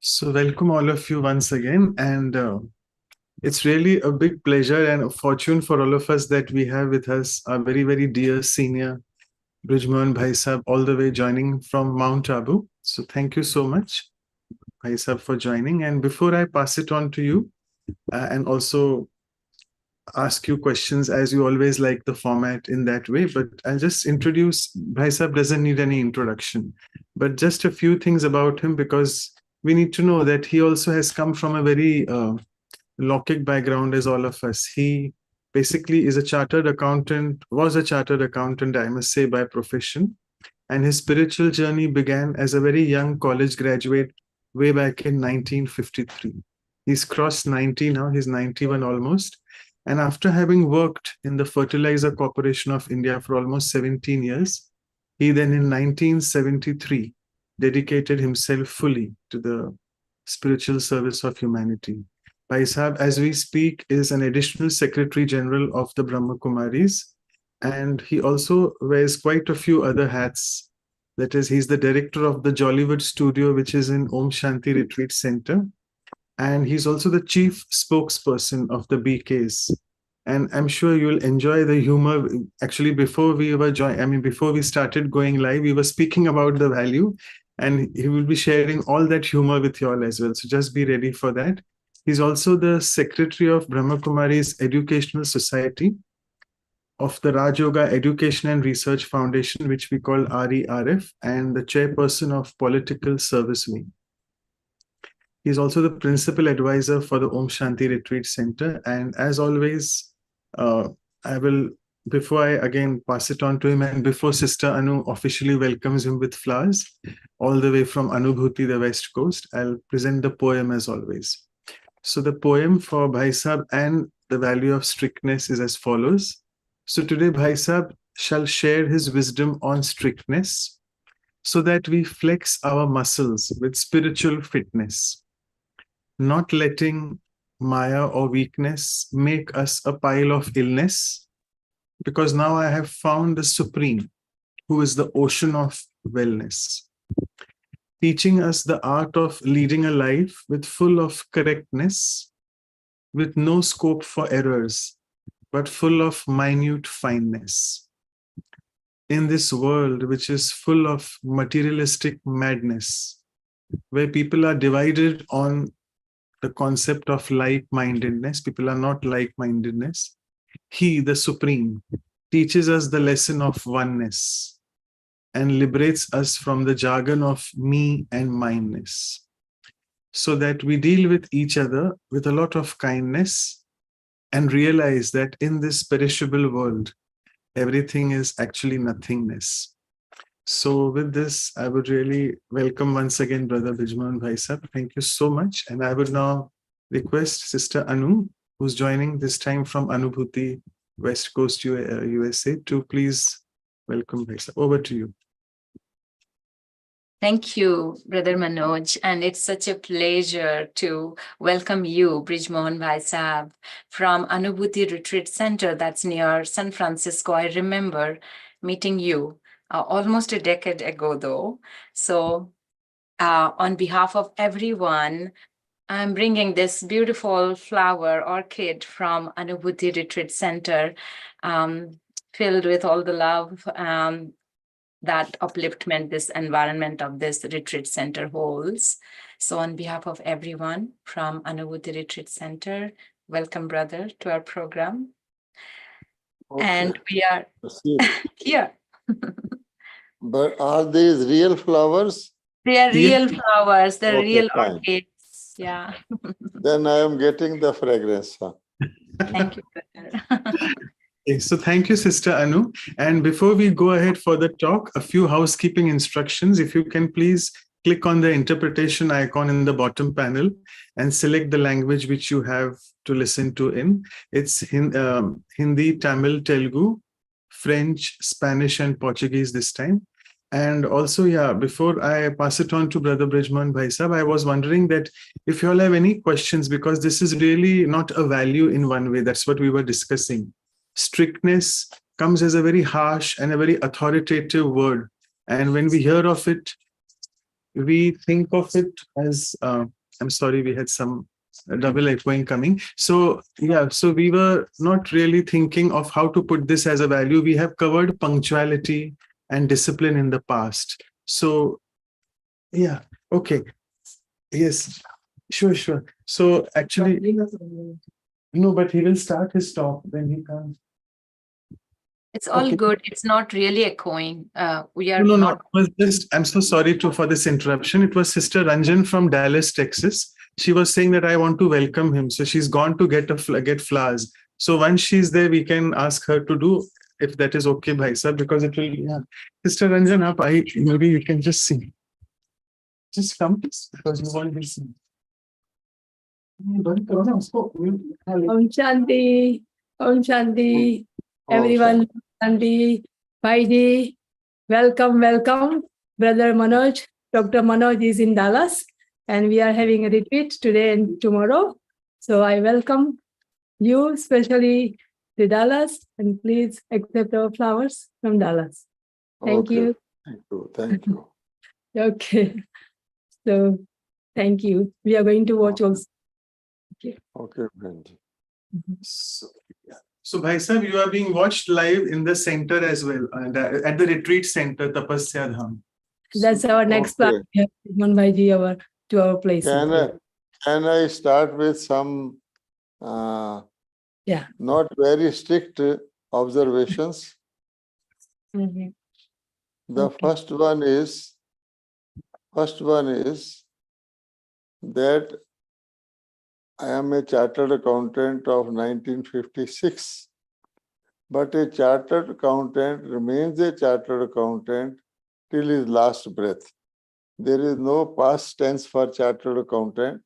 So, welcome all of you once again. And it's really a big pleasure and a fortune for all of us that we have with us our very, very dear senior Brijmohan Bhai Sahab, all the way joining from Mount Abu. So, thank you so much, Bhai Sahab, for joining. And before I pass it on to you, and also ask you questions as you always like the format in that way, but I'll just introduce Bhai Sahab doesn't need any introduction, but just a few things about him because we need to know that he also has come from a very Lokik background as all of us. He basically is a chartered accountant, was a chartered accountant, I must say, by profession. And his spiritual journey began as a very young college graduate way back in 1953. He's crossed 90 now, he's 91 almost. And after having worked in the Fertilizer Corporation of India for almost 17 years, he then in 1973 dedicated himself fully to the spiritual service of humanity. Bhai Sahab, as we speak, is an additional Secretary General of the Brahma Kumaris, and he also wears quite a few other hats. That is, he's the director of the Jollywood studio, which is in Om Shanti Retreat Center. And he's also the chief spokesperson of the BKs. And I'm sure you'll enjoy the humor. Actually, before we started going live, we were speaking about the value, and he will be sharing all that humor with you all as well. So just be ready for that. He's also the secretary of Brahma Kumari's Educational Society, of the Raj Yoga Education and Research Foundation, which we call RERF, and the chairperson of Political Service Wing. He's also the principal advisor for the Om Shanti Retreat Center. And as always, I will, before I again pass it on to him, and before Sister Anu officially welcomes him with flowers, all the way from Anubhuti, the West Coast, I'll present the poem as always. So the poem for Bhai Sahab and the value of strictness is as follows. So today Bhai Sahab shall share his wisdom on strictness so that we flex our muscles with spiritual fitness, not letting Maya or weakness make us a pile of illness, because now I have found the Supreme, who is the ocean of wellness, teaching us the art of leading a life with full of correctness, with no scope for errors, but full of minute fineness. In this world, which is full of materialistic madness, where people are divided on the concept of like-mindedness, people are not like-mindedness, he, the Supreme, teaches us the lesson of oneness and liberates us from the jargon of me and mineness, so that we deal with each other with a lot of kindness and realize that in this perishable world, everything is actually nothingness. So with this, I would really welcome once again Brother Brijmohan Bhai Sahab. Thank you so much. And I would now request Sister Anu, who's joining this time from Anubhuti, West Coast, USA, to please welcome Bhai Sahab. Over to you. Thank you, Brother Manoj. And it's such a pleasure to welcome you, Brijmohan Bhai Sahab, from Anubhuti Retreat Center that's near San Francisco. I remember meeting you almost a decade ago, though. So on behalf of everyone, I'm bringing this beautiful flower orchid from Anubhuti Retreat Center, filled with all the love that upliftment this environment of this retreat center holds. So on behalf of everyone from Anubhuti Retreat Center, welcome, brother, to our program. Okay. And we are here. But are these real flowers? They are real flowers. They're real orchids. Yeah. Then I am getting the fragrance. Thank you, brother. Okay, so thank you, Sister Anu. And before we go ahead for the talk, a few housekeeping instructions. If you can please click on the interpretation icon in the bottom panel and select the language which you have to listen to in. It's Hindi, Tamil, Telugu, French, Spanish, and Portuguese this time. And also, yeah, before I pass it on to Brother Brijmohan Bhai Sahab, I was wondering that if you all have any questions, because this is really not a value in one way. That's what we were discussing. Strictness comes as a very harsh and a very authoritative word. And when we hear of it, we think of it as, I'm sorry, we had some double echoing coming. So yeah, so we were not really thinking of how to put this as a value. We have covered punctuality and discipline in the past. So yeah, okay. Yes, sure. So actually, no, but he will start his talk when he comes. It's all Okay. good. It's not really echoing. We are No. not. It was just, I'm so sorry for this interruption. It was Sister Ranjan from Dallas, Texas. She was saying that I want to welcome him. So she's gone to get flowers. So once she's there, we can ask her to do, if that is okay, Bhai Sir, because it will, yeah. Sister Ranjan, maybe you can just sing. Just come, please, because you want to sing. Om Shanti, Om Shanti, everyone, Shanti, Vaidi, welcome, Brother Manoj. Dr. Manoj is in Dallas, and we are having a retreat today and tomorrow. So I welcome you, especially to Dallas, and please accept our flowers from Dallas. Thank you. Thank you. Okay. So thank you. We are going to watch also. Okay, Benji. So Bhai Sahib, you are being watched live in the center as well, and at the retreat center, Tapasya Dham. That's our next plan. We have one by to our place. Can I start with some not very strict observations? Mm-hmm. The first one is that I am a chartered accountant of 1956, but a chartered accountant remains a chartered accountant till his last breath. There is no past tense for chartered accountant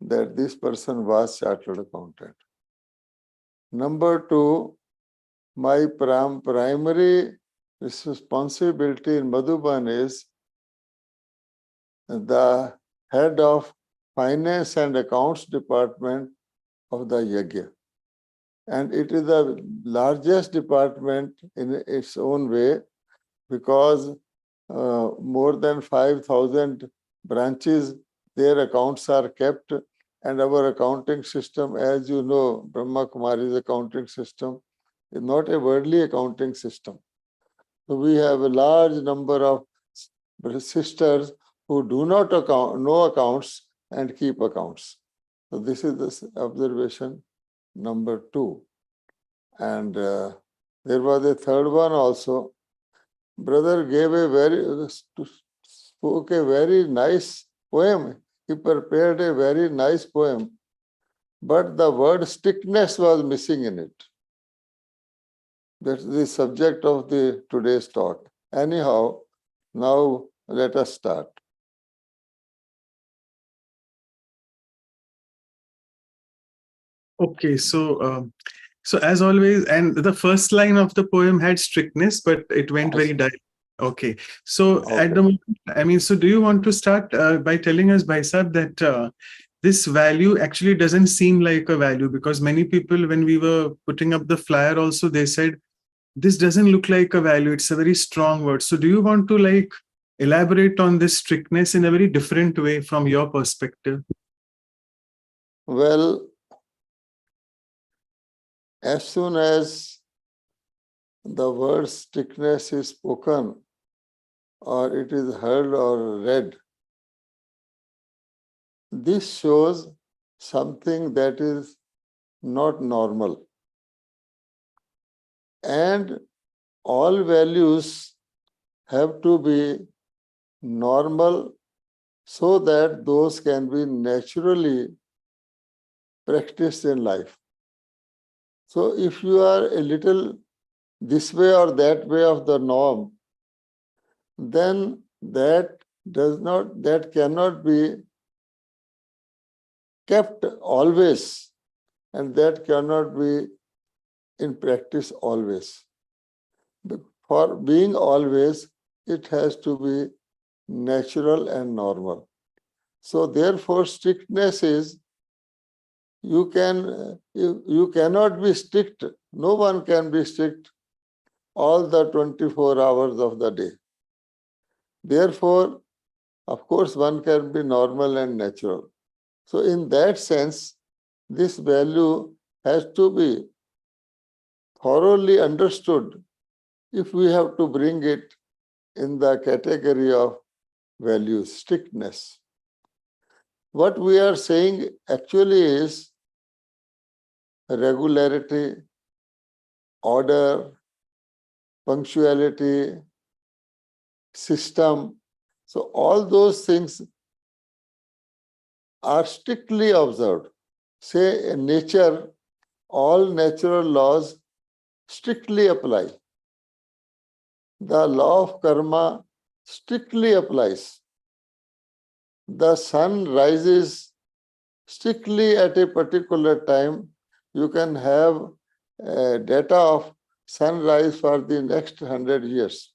that this person was chartered accountant. Number two, my primary responsibility in Madhuban is the head of finance and accounts department of the Yajna. And it is the largest department in its own way, because more than 5,000 branches, their accounts are kept, and our accounting system, as you know, Brahma Kumaris accounting system is not a worldly accounting system. So we have a large number of sisters who do not know accounts and keep accounts. So this is the observation number two. And there was a third one also. Brother spoke a very nice poem. He prepared a very nice poem, but the word strictness was missing in it. That's the subject of today's talk. Anyhow, now let us start. Okay, so as always, and the first line of the poem had strictness, but it went very direct. Okay, so at the moment, so do you want to start by telling us, Bhai Sahib, that this value actually doesn't seem like a value, because many people, when we were putting up the flyer also, they said, this doesn't look like a value. It's a very strong word. So do you want to elaborate on this strictness in a very different way from your perspective? Well, as soon as the word strictness is spoken, or it is heard or read, this shows something that is not normal. And all values have to be normal so that those can be naturally practiced in life. So if you are a little this way or that way of the norm, then that cannot be kept always, and that cannot be in practice always. For being always, it has to be natural and normal. So therefore, strictness is, you cannot be strict. No one can be strict all the 24 hours of the day. Therefore, Of course, one can be normal and natural. So in that sense, this value has to be thoroughly understood if we have to bring it in the category of values, strictness. What we are saying actually is regularity, order, punctuality, system. So all those things are strictly observed. Say in nature, all natural laws strictly apply. The law of karma strictly applies. The sun rises strictly at a particular time. You can have data of sunrise for the next 100 years.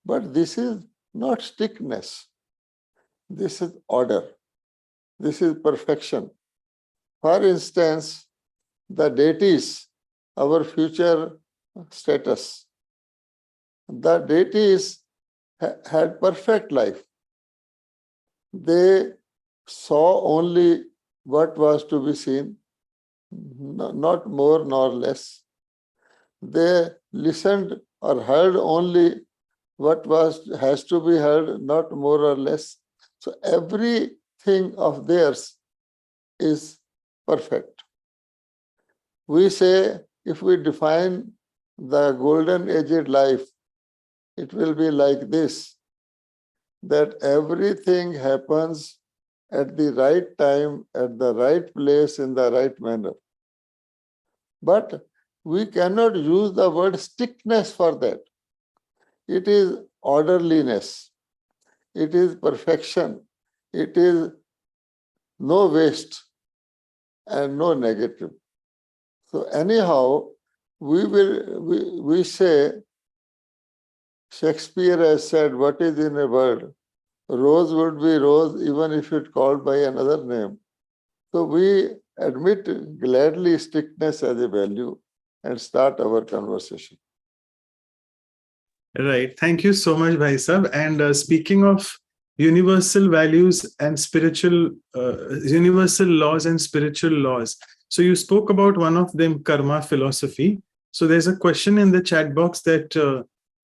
But this is not strictness. This is order. This is perfection. For instance, the deities, our future status, the deities had perfect life. They saw only what was to be seen, not more nor less. They listened or heard only what has to be heard, not more or less. So everything of theirs is perfect. We say if we define the golden aged life, it will be like this, that everything happens at the right time, at the right place, in the right manner. But we cannot use the word strictness for that. It is orderliness. It is perfection. It is no waste and no negative. So anyhow, we say, Shakespeare has said, what is in a word? Rose would be rose even if it called by another name. So we admit gladly strictness as a value and start our conversation. Right. Thank you so much, Bhai Sahab. And speaking of universal values and universal laws and spiritual laws. So you spoke about one of them, karma philosophy. So there's a question in the chat box that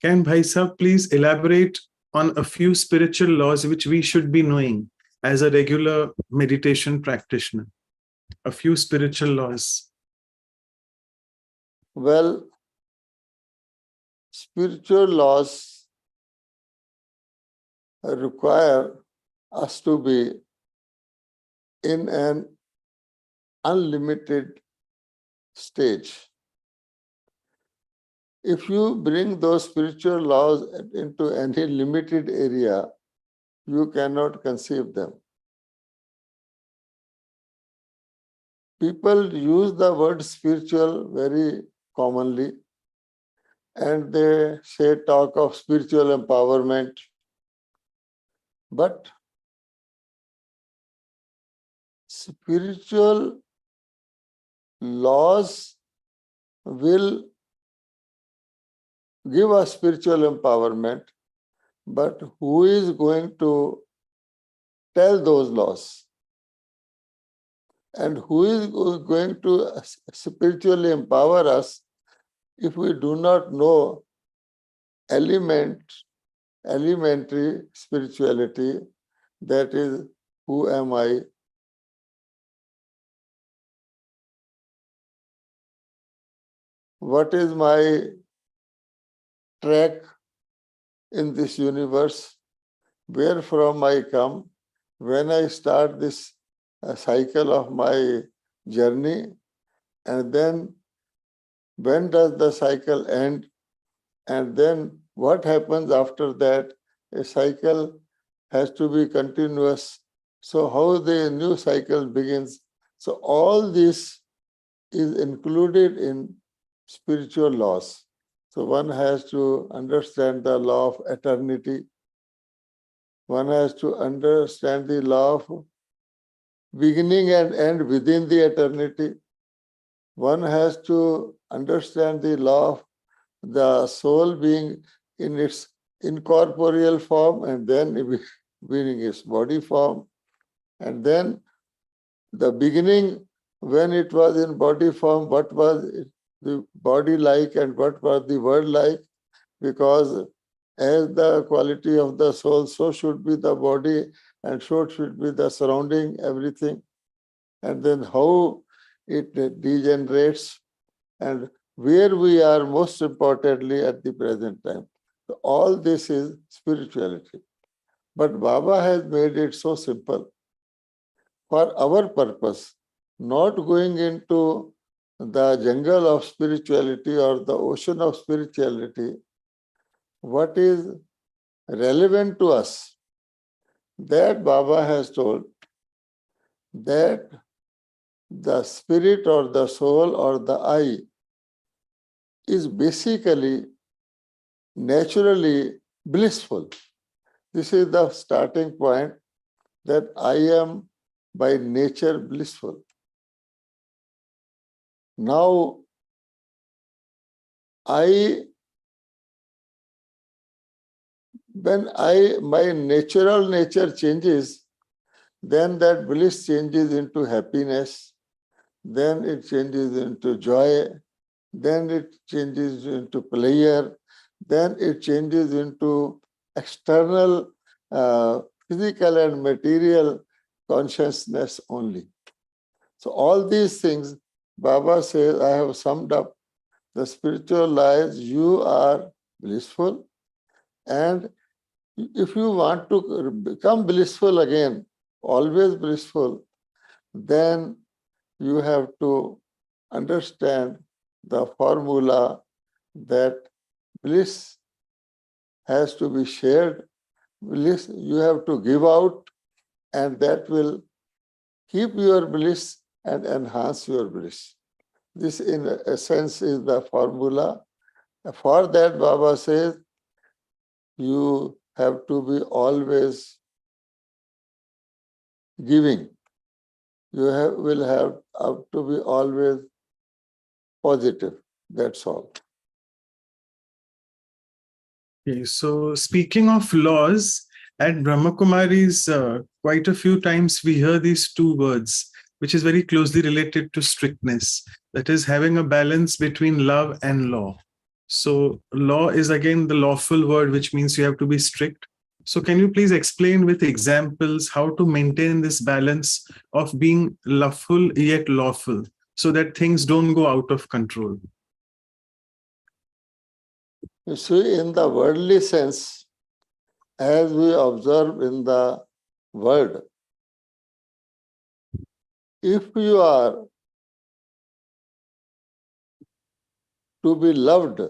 can Bhai Sahab please elaborate on a few spiritual laws which we should be knowing as a regular meditation practitioner? A few spiritual laws. Well, spiritual laws require us to be in an unlimited stage. If you bring those spiritual laws into any limited area, you cannot conceive them. People use the word spiritual very commonly, and they talk of spiritual empowerment. But spiritual laws will give us spiritual empowerment, but who is going to tell those laws? And who is going to spiritually empower us if we do not know elementary spirituality, that is, who am I? What is my track in this universe? Where from I come? When I start this cycle of my journey, and then when does the cycle end? And then what happens after that? A cycle has to be continuous. So how the new cycle begins? So all this is included in spiritual laws. So one has to understand the law of eternity. One has to understand the law of beginning and end within the eternity. One has to understand the law of the soul being in its incorporeal form and then meaning its body form. And then the beginning, when it was in body form, what was the body like and what was the world like? Because as the quality of the soul, so should be the body and so should be the surrounding, everything. And then how it degenerates and where we are most importantly at the present time. So all this is spirituality. But Baba has made it so simple for our purpose, not going into the jungle of spirituality or the ocean of spirituality. What is relevant to us, that Baba has told that the spirit or the soul or the I is basically naturally blissful. This is the starting point, that I am by nature blissful. Now, when my natural nature changes, then that bliss changes into happiness, then it changes into joy, then it changes into pleasure, then it changes into external physical and material consciousness only. So all these things, Baba says, I have summed up the spiritual lives. You are blissful, and if you want to become blissful again, always blissful, then you have to understand the formula that bliss has to be shared. Bliss you have to give out, and that will keep your bliss and enhance your bliss. This, in essence, is the formula. For that, Baba says, you have to be always giving. You will have to be always positive. That's all. Okay, so speaking of laws, at Brahma Kumaris, quite a few times we hear these two words, which is very closely related to strictness. That is having a balance between love and law. So law is again the lawful word, which means you have to be strict. So can you please explain with examples how to maintain this balance of being loveful yet lawful, so that things don't go out of control? You see, in the worldly sense, as we observe in the world, if you are to be loved,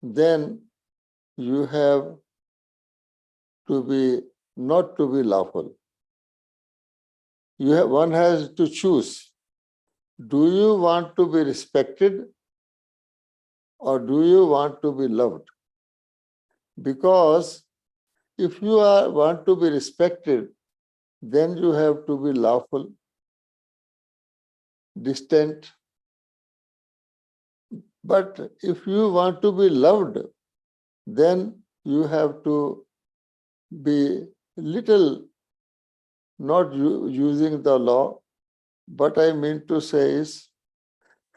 then you have to be not to be lawful. One has to choose. Do you want to be respected or do you want to be loved? Because if you want to be respected, then you have to be lawful, distant. But if you want to be loved, then you have to be little not using the law. What I mean to say is,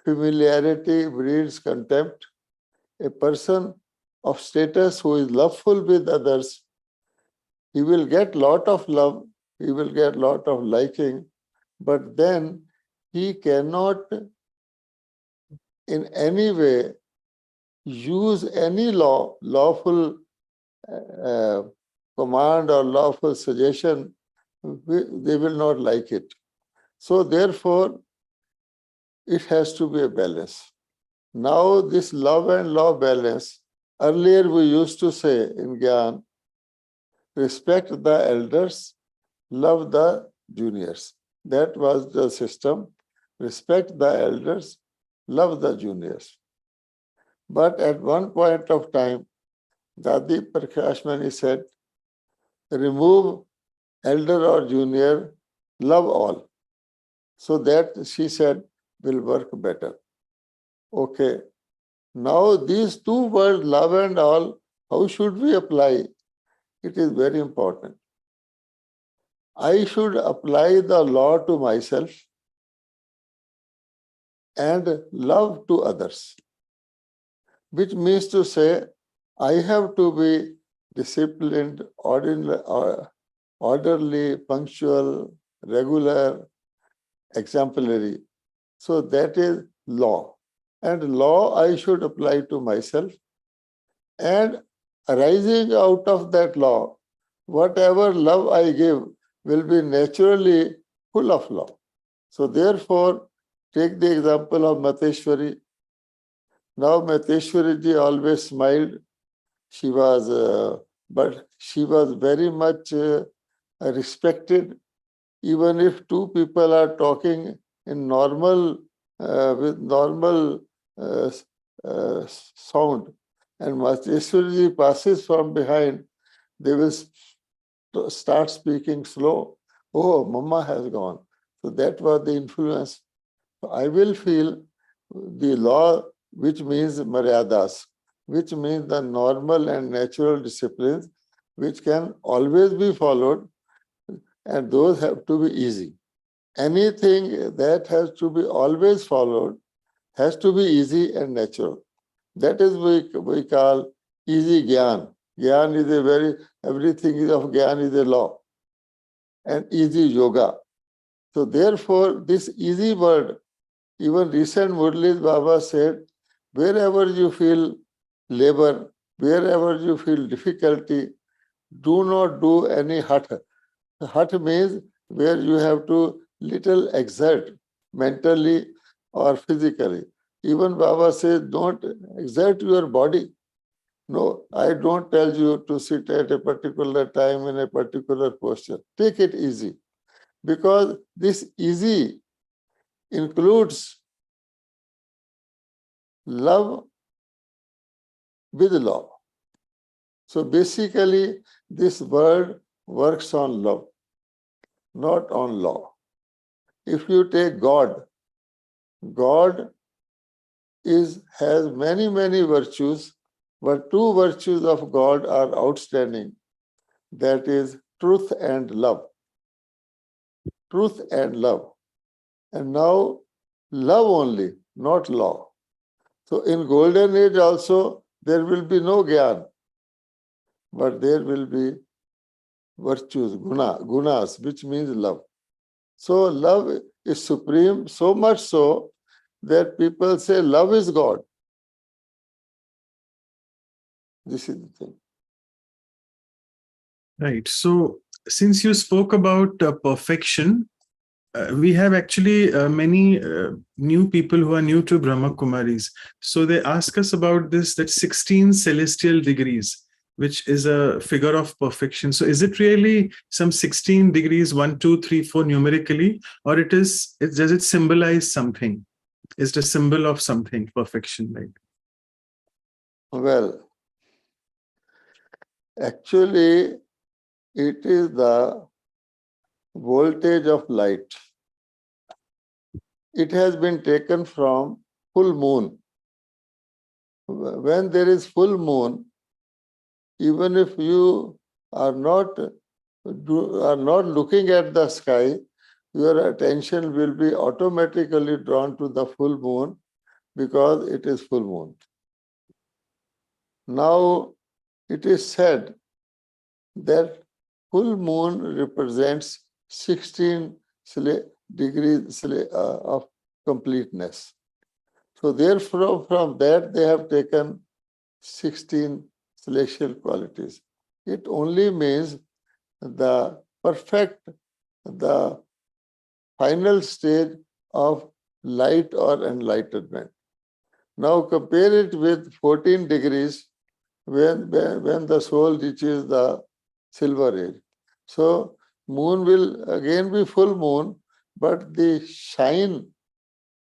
familiarity breeds contempt. A person of status who is loveful with others, he will get lot of love, he will get lot of liking, but then he cannot in any way use any lawful command or lawful suggestion. They will not like it. So therefore, it has to be a balance. Now this love and law balance, earlier we used to say in Gyan, respect the elders, love the juniors. That was the system. Respect the elders, love the juniors. But at one point of time, Dadi Prakashmani said, remove elder or junior, love all. So that, she said, will work better. Okay. Now these two words, love and all, How should we apply? It is very important. I should apply the law to myself and love to others, which means to say, I have to be disciplined, orderly, punctual, regular, exemplary. So that is law. And law I should apply to myself. And arising out of that law, whatever love I give will be naturally full of love. So therefore, take the example of Mateshwari. Now Mateshwari ji always smiled. She was, but she was very much respected. Even if two people are talking in normal, with normal sound, and Mateshwari ji passes from behind, they will start speaking slow. Oh, Mama has gone. So that was the influence. I will feel the law, which means maryadas, which means the normal and natural disciplines, which can always be followed, and those have to be easy. Anything that has to be always followed has to be easy and natural. That is we call easy Gyan. Gyan is a very, everything of Gyan is a law. And easy yoga. So therefore, this easy word, even recent Murlis Baba said, wherever you feel labor, wherever you feel difficulty, do not do any hatha. Hatha means where you have to little exert mentally or physically. Even Baba says, don't exert your body. No, I don't tell you to sit at a particular time in a particular posture. Take it easy. Because this easy includes love with law. So basically, this word works on love, not on law. If you take God, God has many virtues, but two virtues of God are outstanding. That is truth and love. Truth and love. And now, love only, not law. So in golden age also, there will be no Gyan, but there will be virtues, gunas, which means love. So love is supreme, so much so that people say love is God. This is the thing. Right. So since you spoke about perfection, we have actually many new people who are new to Brahma Kumaris. So they ask us about this, that 16 celestial degrees, which is a figure of perfection. So is it really some 16 degrees, 1, 2, 3, 4 numerically, or does it symbolize something? Is it a symbol of something, perfection, right? Well, actually, it is the voltage of light. It has been taken from full moon. When there is full moon, even if you are not looking at the sky, your attention will be automatically drawn to the full moon because it is full moon. Now, it is said that full moon represents 16 degrees of completeness. So therefore, from that they have taken 16 celestial qualities. It only means the perfect, the final stage of light or enlightenment. Now compare it with 14 degrees when the soul reaches the silver age. So moon will again be full moon, but the shine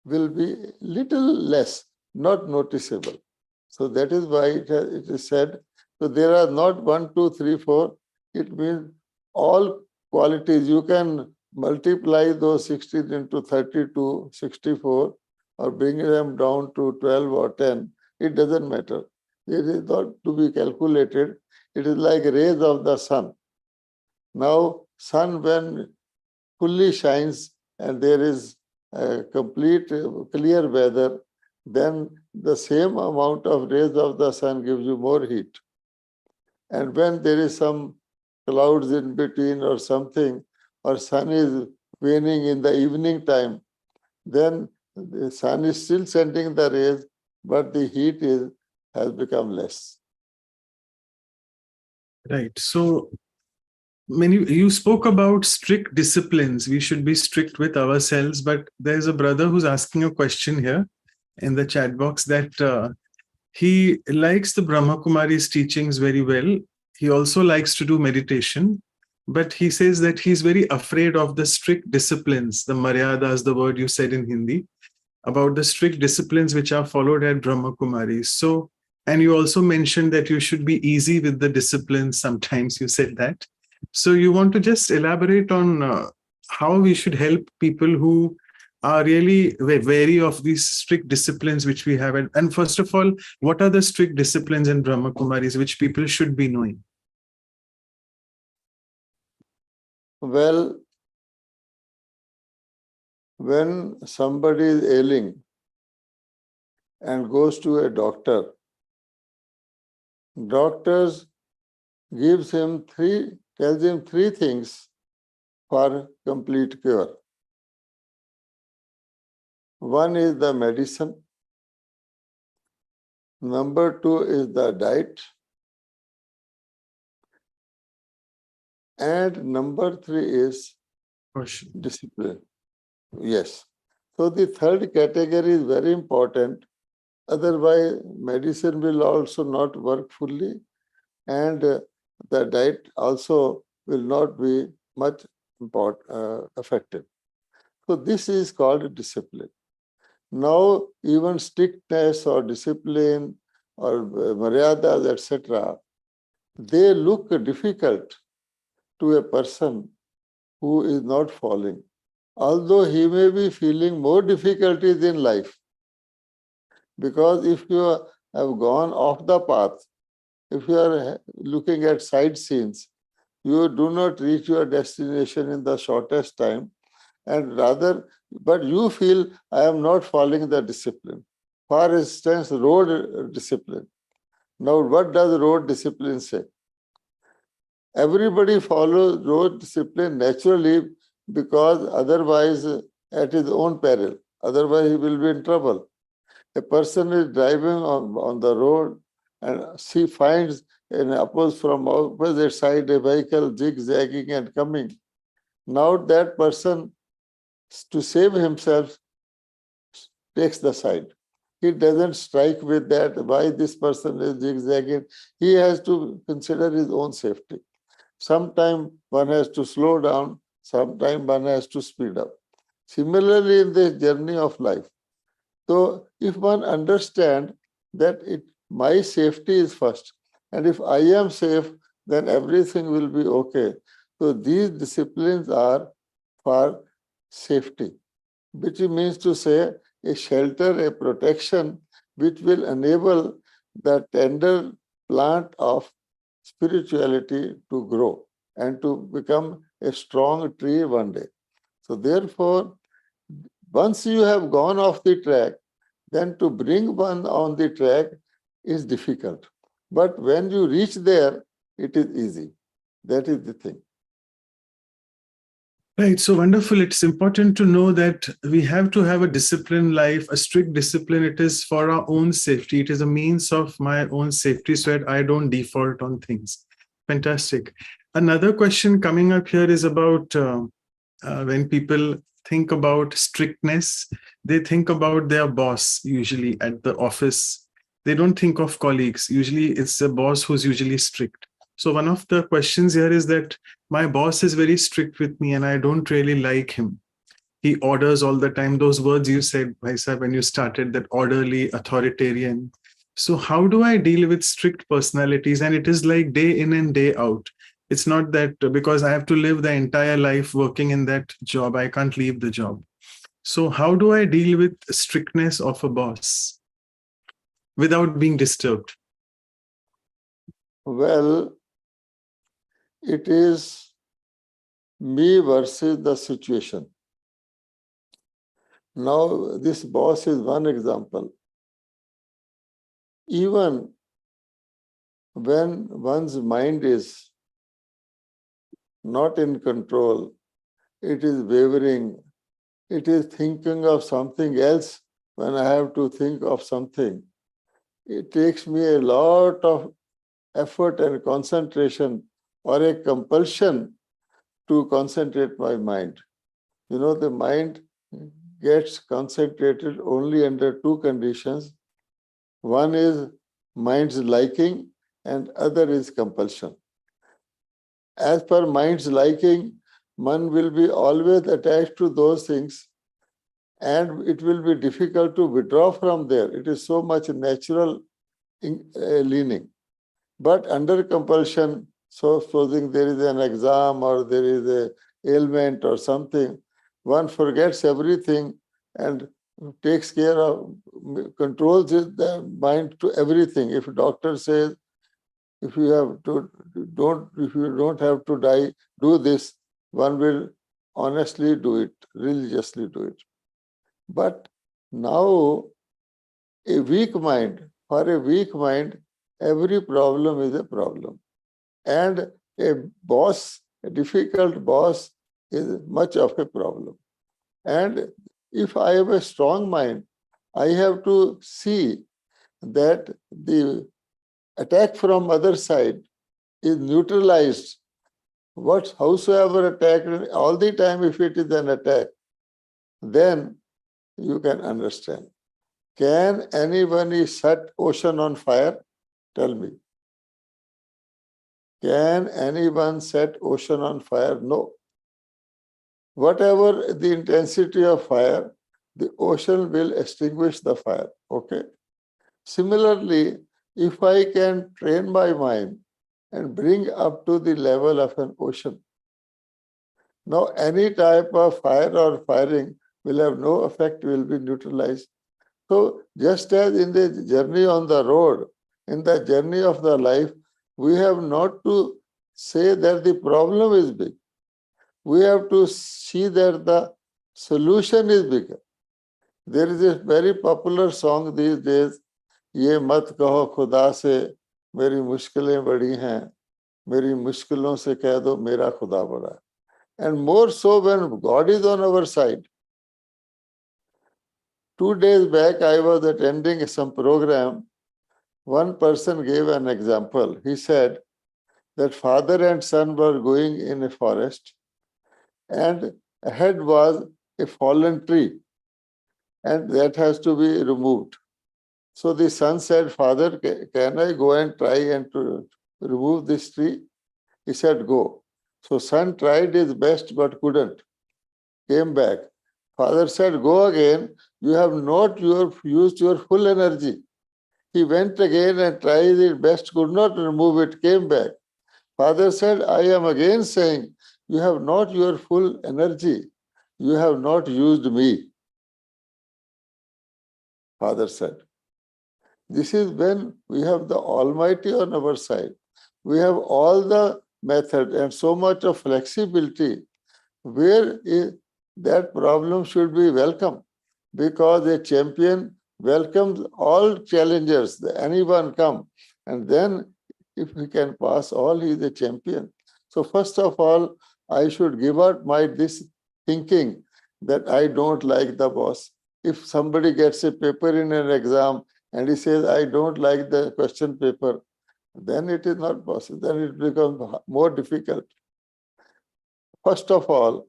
will be little less, not noticeable. So that is why it is said, so there are not 1, 2, 3, 4. It means all qualities. You can multiply those 16 into 32, 64, or bring them down to 12 or 10. It doesn't matter. It is not to be calculated. It is like rays of the sun. Now, sun when fully shines and there is a complete clear weather, then the same amount of rays of the sun gives you more heat. And when there is some clouds in between or something, or sun is waning in the evening time, then the sun is still sending the rays, but the heat has become less. Right. So you spoke about strict disciplines. We should be strict with ourselves, but there's a brother who's asking a question here in the chat box that he likes the Brahma Kumaris teachings very well. He also likes to do meditation, but he says that he's very afraid of the strict disciplines, the maryadas, the word you said in Hindi, about the strict disciplines which are followed at Brahma Kumaris. So, and you also mentioned that you should be easy with the disciplines. Sometimes you said that. So you want to just elaborate on how we should help people who are really wary of these strict disciplines which we have. And first of all, what are the strict disciplines in Brahma Kumaris which people should be knowing? Well, when somebody is ailing and goes to a doctor, doctors tells him three things for complete cure. One is the medicine. Number two is the diet. And number three is discipline. Yes. So the third category is very important. Otherwise, medicine will also not work fully, and the diet also will not be much effective. So this is called discipline. Now, even strictness or discipline or maryadas, etc., they look difficult to a person who is not following, although he may be feeling more difficulties in life. Because if you have gone off the path, if you are looking at side scenes, you do not reach your destination in the shortest time, and rather, but you feel, I am not following the discipline. For instance, road discipline. Now, what does road discipline say? Everybody follows road discipline naturally, because otherwise at his own peril. Otherwise, he will be in trouble. A person is driving on the road and she finds from opposite side a vehicle zigzagging and coming. Now that person, to save himself, takes the side. He doesn't strike with that, why this person is zigzagging. He has to consider his own safety. Sometimes one has to slow down, sometimes one has to speed up. Similarly, in the journey of life. So if one understands that my safety is first, and if I am safe, then everything will be okay. So these disciplines are for safety, which means to say a shelter, a protection, which will enable the tender plant of spirituality to grow and to become a strong tree one day. So therefore, once you have gone off the track, then to bring one on the track is difficult. But when you reach there, it is easy. That is the thing. Right. So wonderful. It's important to know that we have to have a disciplined life, a strict discipline. It is for our own safety. It is a means of my own safety so that I don't default on things. Fantastic. Another question coming up here is about when people think about strictness, they think about their boss usually at the office. They don't think of colleagues. Usually it's a boss who's usually strict. So one of the questions here is that my boss is very strict with me and I don't really like him. He orders all the time. Those words you said, Bhaisa, when you started, that orderly, authoritarian. So how do I deal with strict personalities? And it is like day in and day out. It's not that because I have to live the entire life working in that job, I can't leave the job. So how do I deal with strictness of a boss without being disturbed? Well, it is me versus the situation. Now, this boss is one example. Even when one's mind is not in control, it is wavering, it is thinking of something else when I have to think of something. It takes me a lot of effort and concentration or a compulsion to concentrate my mind. You know, the mind gets concentrated only under two conditions. One is mind's liking and other is compulsion. As per mind's liking, one will be always attached to those things and it will be difficult to withdraw from there. It is so much natural leaning. But under compulsion, so supposing there is an exam or there is a ailment or something, one forgets everything and takes care of, controls the mind to everything. If a doctor says, if you don't have to die, do this, one will honestly do it, religiously do it. But now, a weak mind, for a weak mind, every problem is a problem. And a boss, a difficult boss, is much of a problem. And if I have a strong mind, I have to see that the attack from other side is neutralized. Howsoever attack, all the time if it is an attack, then you can understand. Can anyone set ocean on fire? Tell me. Can anyone set ocean on fire? No. Whatever the intensity of fire, the ocean will extinguish the fire. Okay. Similarly, if I can train my mind and bring up to the level of an ocean, now any type of fire or firing will have no effect, will be neutralized. So just as in the journey on the road, in the journey of the life, we have not to say that the problem is big. We have to see that the solution is bigger. There is a very popular song these days, ये मत कहो खुदा से मेरी मुश्किलें बड़ी हैं, मेरी मुश्किलों से कह दो मेरा खुदा बड़ा है. And more so when God is on our side. 2 days back, I was attending some program. One person gave an example. He said that father and son were going in a forest and ahead was a fallen tree and that has to be removed. So the son said, Father, can I go and try and to remove this tree? He said, go. So son tried his best but couldn't. Came back. Father said, go again. You have not used your full energy. He went again and tried his best, could not remove it, came back. Father said, I am again saying, you have not your full energy. You have not used me. Father said. This is when we have the Almighty on our side. We have all the method and so much of flexibility where that problem should be welcome, because a champion welcomes all challengers, anyone come, and then if he can pass all, he is a champion. So first of all, I should give out this thinking that I don't like the boss. If somebody gets a paper in an exam and he says, I don't like the question paper, then it is not possible. Then it becomes more difficult. First of all,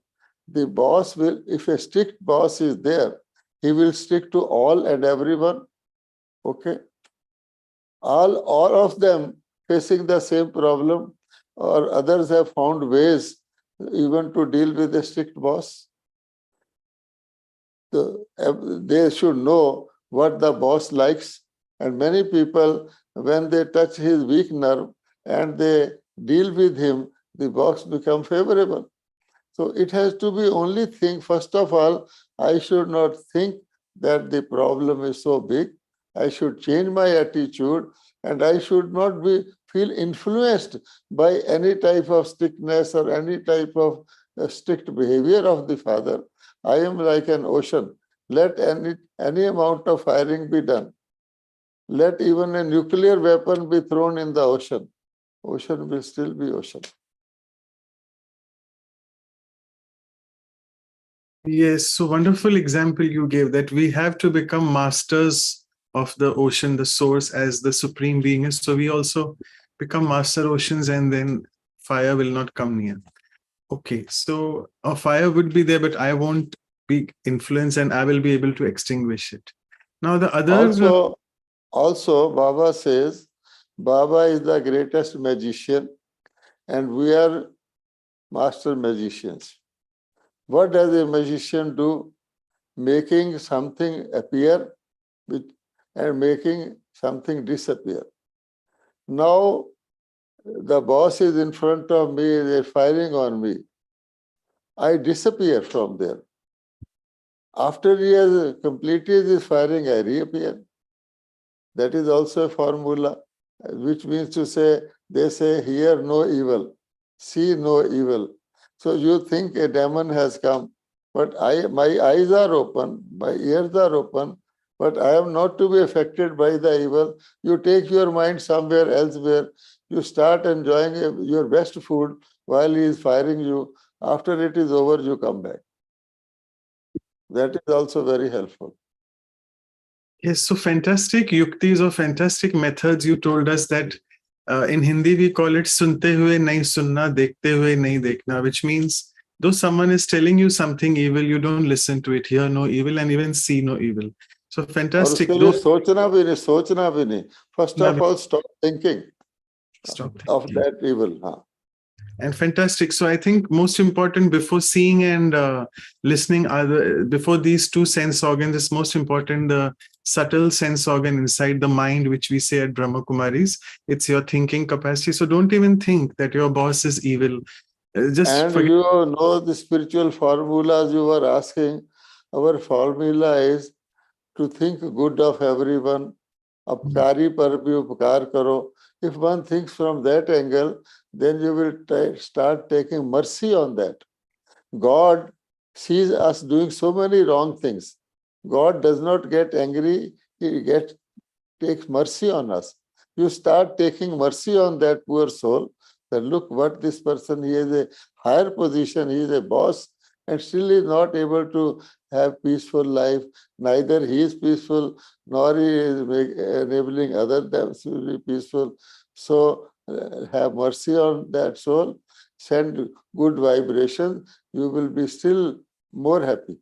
the boss will, if a strict boss is there, he will stick to all and everyone. Okay? All of them facing the same problem, or others have found ways even to deal with a strict boss. They should know what the boss likes. And many people, when they touch his weak nerve and they deal with him, the boss become favorable. So it has to be only thing, first of all, I should not think that the problem is so big. I should change my attitude and I should not be feel influenced by any type of strictness or any type of strict behavior of the father. I am like an ocean. Let any amount of firing be done. Let even a nuclear weapon be thrown in the ocean. Ocean will still be ocean. Yes, so wonderful example you gave that we have to become masters of the ocean, the source as the supreme being is. So we also become master oceans and then fire will not come near. Okay, so a fire would be there, but I won't be influenced and I will be able to extinguish it. Now the other... Also, Baba says, Baba is the greatest magician and we are master magicians. What does a magician do? Making something appear and making something disappear. Now, the boss is in front of me, they're firing on me. I disappear from there. After he has completed his firing, I reappear. That is also a formula, which means to say, they say, hear no evil, see no evil. So you think a demon has come, but my eyes are open, my ears are open, but I am not to be affected by the evil. You take your mind somewhere elsewhere, you start enjoying your best food while he is firing you. After it is over, you come back. That is also very helpful. Yes, so fantastic yuktis or fantastic methods. You told us that in Hindi we call it sunte hue nahi sunna, dekhte hue nahi dekhna, which means though someone is telling you something evil, you don't listen to it, hear no evil, and even see no evil. So fantastic. और उसके लिए सोचना भी नहीं. First of all, stop thinking of that evil. And fantastic. So I think most important before seeing and listening, before these two sense organs, is most important the subtle sense organ inside the mind, which we say at Brahma Kumaris. It's your thinking capacity. So don't even think that your boss is evil. Just forget. You know the spiritual formulas you were asking. Our formula is to think good of everyone. Apkari par bhi upkar karo. If one thinks from that angle, then you will start taking mercy on that. God sees us doing so many wrong things. God does not get angry, he takes mercy on us. You start taking mercy on that poor soul, that look what this person, he has a higher position, he is a boss, and still is not able to have peaceful life. Neither he is peaceful, nor he is enabling others to be peaceful. So have mercy on that soul, send good vibration, you will be still more happy.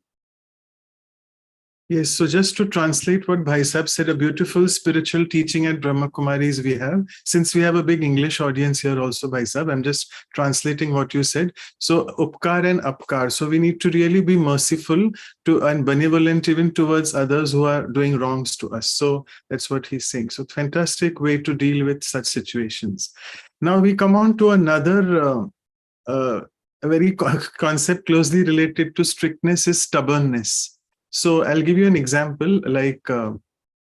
Yes, so just to translate what Bhai Sahib said, a beautiful spiritual teaching at Brahma Kumaris we have. Since we have a big English audience here also, Bhai Sahib, I'm just translating what you said. So upkar and apkar. So we need to really be merciful and benevolent even towards others who are doing wrongs to us. So that's what he's saying. So fantastic way to deal with such situations. Now we come on to another a very concept closely related to strictness is stubbornness. So I'll give you an example. Like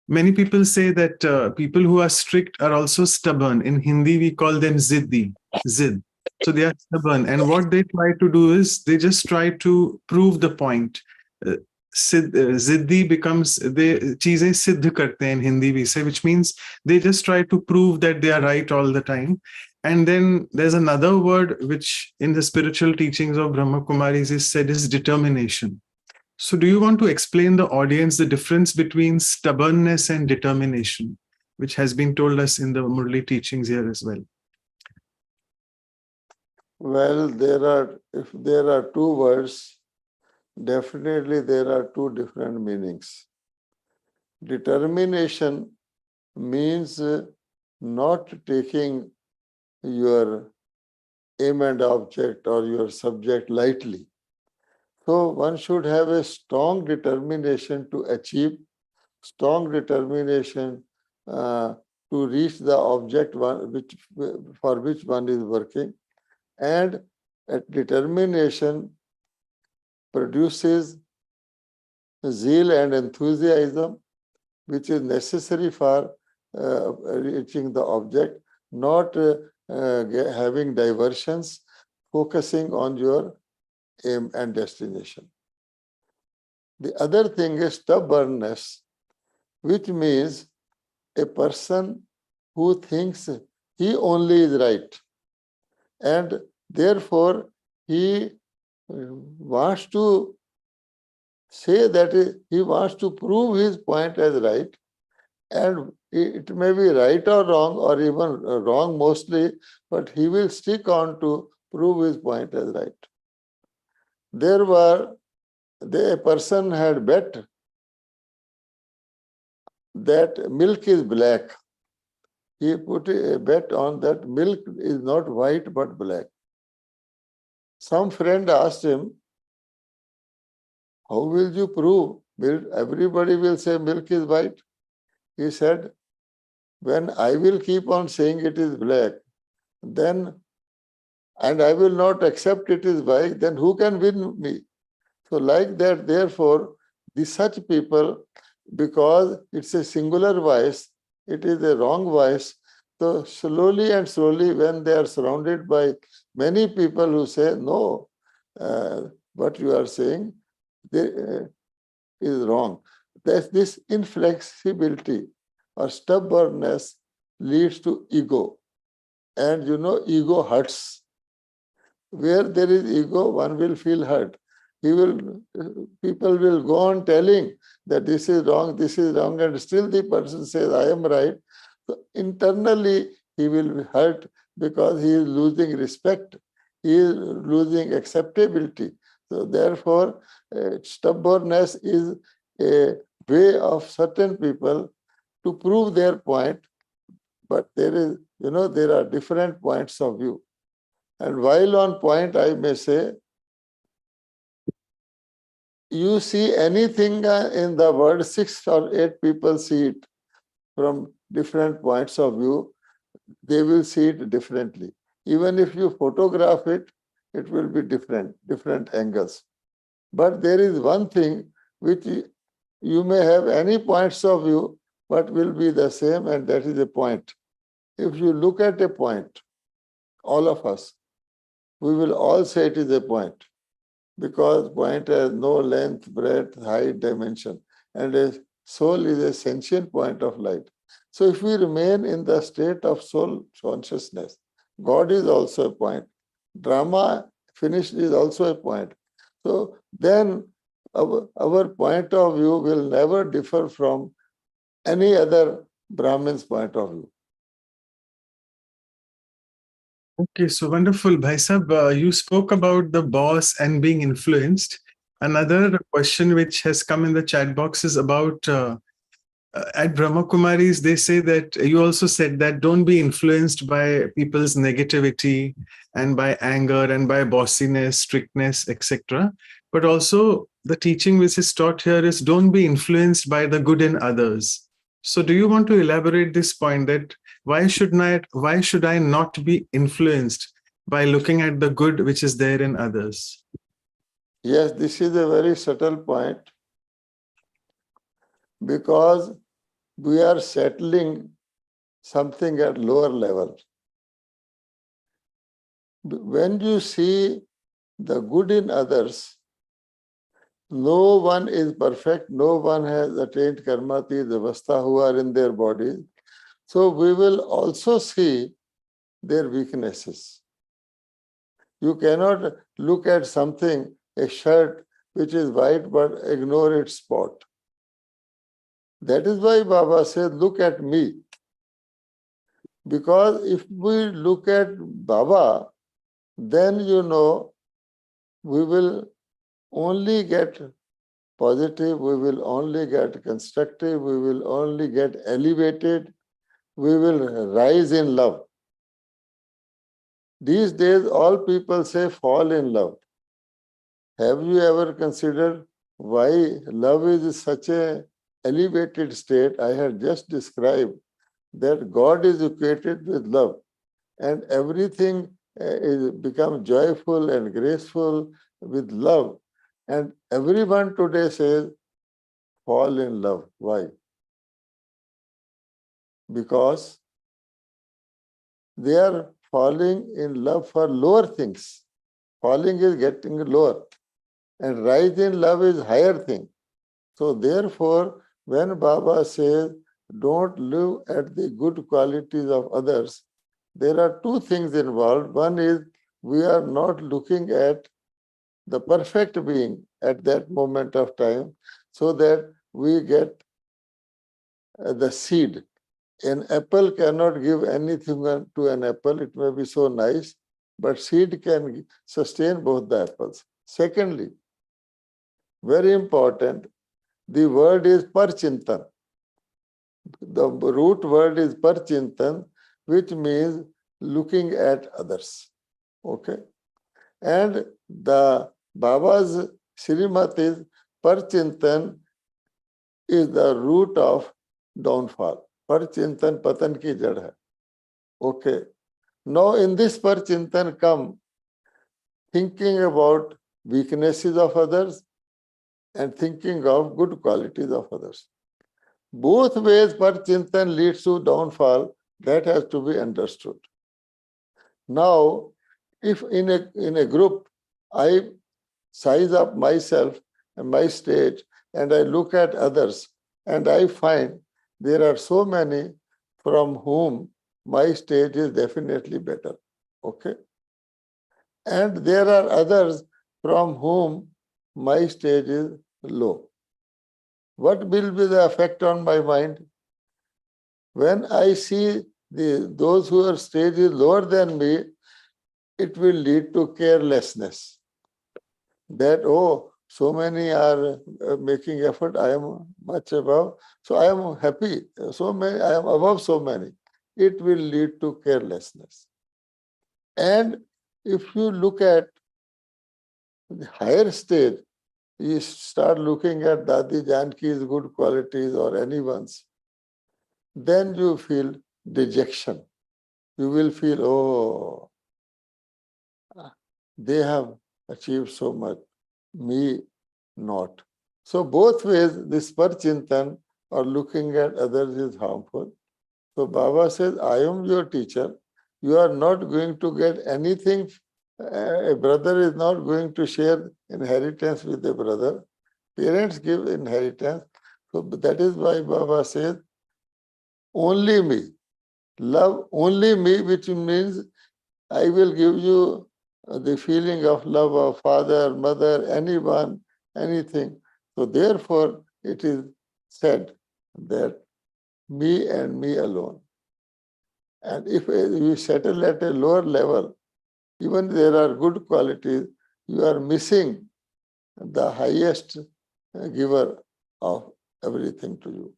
many people say that people who are strict are also stubborn. In Hindi, we call them ziddi, zid. So they are stubborn. And what they try to do is they just try to prove the point. Ziddi becomes, they cheezein siddh karte hain in Hindi we say, which means they just try to prove that they are right all the time. And then there's another word which in the spiritual teachings of Brahma Kumaris is said is determination. So do you want to explain the audience the difference between stubbornness and determination, which has been told us in the Murli teachings here as well? Well, if there are two words, definitely there are two different meanings. Determination means not taking your aim and object or your subject lightly. So one should have a strong determination to achieve, strong determination to reach the object for which one is working. And determination produces zeal and enthusiasm, which is necessary for reaching the object. not having diversions, focusing on your aim and destination. The other thing is stubbornness, which means a person who thinks he only is right, and therefore he wants to say that he wants to prove his point as right, and it may be right or wrong, or even wrong mostly, but he will stick on to prove his point as right. A person had bet that milk is black. He put a bet on that milk is not white but black. Some friend asked him, how will you prove? Everybody will say milk is white. He said, when I will keep on saying it is black, then, and I will not accept it is white, then who can win me? So like that, therefore, such people, because it's a singular voice, it is a wrong voice. So slowly and slowly, when they are surrounded by many people who say, no, what you are saying is wrong. This inflexibility or stubbornness leads to ego. And ego hurts. Where there is ego, one will feel hurt. People will go on telling that this is wrong, and still the person says, I am right. So internally, he will be hurt because he is losing respect. He is losing acceptability. So therefore, stubbornness is a way of certain people to prove their point, but there are different points of view. And while on point, I may say, you see anything in the world, 6 or 8 people see it from different points of view. They will see it differently. Even if you photograph it, it will be different angles. But there is one thing which you may have any points of view, but will be the same, and that is a point. If you look at a point, all of us, we will all say it is a point, because point has no length, breadth, height, dimension, and a soul is a sentient point of light. So if we remain in the state of soul consciousness, God is also a point. Brahma finished is also a point. So then our point of view will never differ from any other Brahmin's point of view. Okay, so wonderful. Bhai Sahab, you spoke about the boss and being influenced. Another question which has come in the chat box is about at Brahma Kumaris, they say that you also said that don't be influenced by people's negativity and by anger and by bossiness, strictness, etc. But also the teaching which is taught here is don't be influenced by the good in others. So do you want to elaborate this point that why should I not be influenced by looking at the good which is there in others? Yes, this is a very subtle point, because we are settling something at lower level. When you see the good in others, no one is perfect, no one has attained karmati, the avastha who are in their bodies. So we will also see their weaknesses. You cannot look at something, a shirt which is white, but ignore its spot. That is why Baba said, look at me. Because if we look at Baba, then we will only get positive, we will only get constructive, we will only get elevated, we will rise in love. These days, all people say fall in love. Have you ever considered why love is such an elevated state? I had just described that God is equated with love, and everything is become joyful and graceful with love. And everyone today says, fall in love. Why? Because they are falling in love for lower things. Falling is getting lower, and rise in love is higher thing. So therefore, when Baba says, don't look at the good qualities of others, there are two things involved. One is we are not looking at the perfect being at that moment of time, so that we get the seed. An apple cannot give anything to an apple. It may be so nice, but seed can sustain both the apples. Secondly, very important, the word is parchintan. The root word is parchintan, which means looking at others. Okay? And the Baba's Srimat is parchintan is the root of downfall. Parchintan patan ki jad hai. Okay. Now in this parchintan come thinking about weaknesses of others and thinking of good qualities of others. Both ways parchintan leads to downfall. That has to be understood. Now, if in a group I size up myself and my stage and I look at others and I find there are so many from whom my stage is definitely better. Okay? And there are others from whom my stage is low. What will be the effect on my mind? When I see those who are stage is lower than me, it will lead to carelessness. That, oh, so many are making effort, I am much above, so I am happy. So many, I am above so many. It will lead to carelessness. And if you look at the higher stage, you start looking at Dadi Janki's good qualities or anyone's, then you feel dejection. You will feel, oh, they have achieved so much, me not. So both ways, this parchintan or looking at others is harmful. So Baba says, I am your teacher. You are not going to get anything. A brother is not going to share inheritance with a brother. Parents give inheritance. So that is why Baba says, only me. Love only me, which means I will give you the feeling of love of father, mother, anyone, anything. So therefore, it is said that me and me alone. And if you settle at a lower level, even there are good qualities, you are missing the highest giver of everything to you.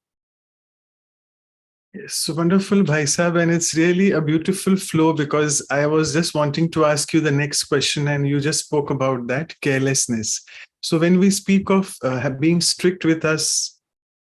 Yes, so wonderful, Bhai Sahib, and it's really a beautiful flow because I was just wanting to ask you the next question, and you just spoke about that carelessness. So when we speak of being strict with us,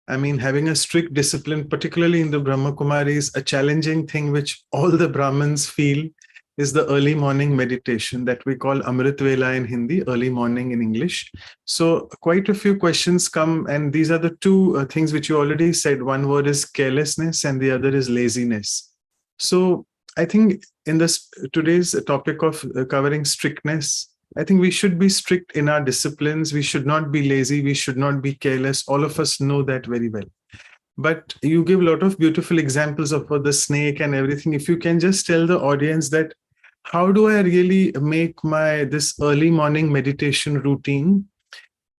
I mean, having a strict discipline, particularly in the Brahma Kumaris, a challenging thing which all the Brahmins feel is the early morning meditation that we call Amrit Vela in Hindi, early morning in English. So quite a few questions come, and these are the two things which you already said. One word is carelessness and the other is laziness. So I think in this today's topic of covering strictness, I think we should be strict in our disciplines. We should not be lazy. We should not be careless. All of us know that very well. But you give a lot of beautiful examples of the snake and everything. If you can just tell the audience that how do I really make my this early morning meditation routine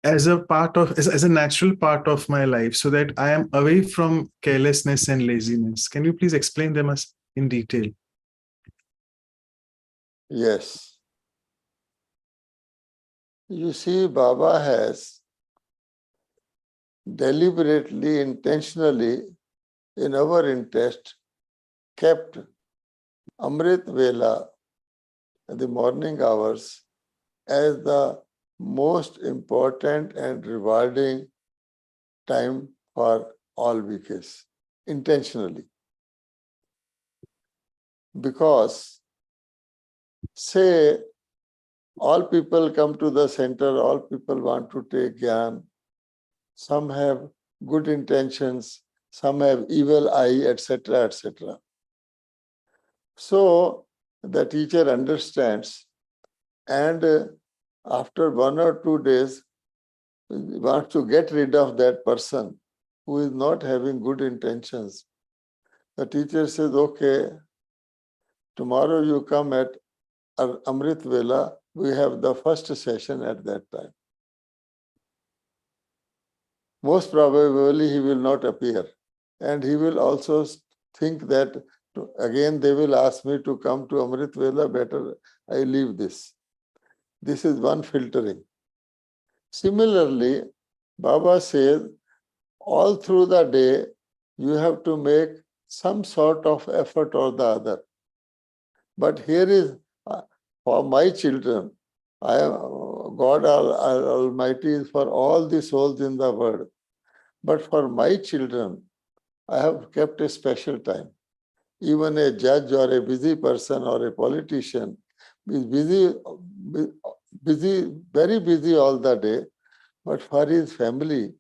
as a part of as a natural part of my life so that I am away from carelessness and laziness? Can you please explain them us in detail? Yes. You see, Baba has deliberately, intentionally, in our interest, kept Amrit Vela, the morning hours, as the most important and rewarding time for all weekends, intentionally. Because, say, all people come to the center, all people want to take Gyan, some have good intentions, some have evil eye, etc., etc. So the teacher understands, and after 1 or 2 days, wants to get rid of that person who is not having good intentions. The teacher says, okay, tomorrow you come at Amrit Vela, we have the first session at that time. Most probably he will not appear. And he will also think that, again, they will ask me to come to Amrit Vela, better I leave this. This is one filtering. Similarly, Baba says, all through the day, you have to make some sort of effort or the other. But here is, for my children, I am God Almighty is for all the souls in the world. But for my children, I have kept a special time. Even a judge or a busy person or a politician is busy, very busy all the day. But for his family,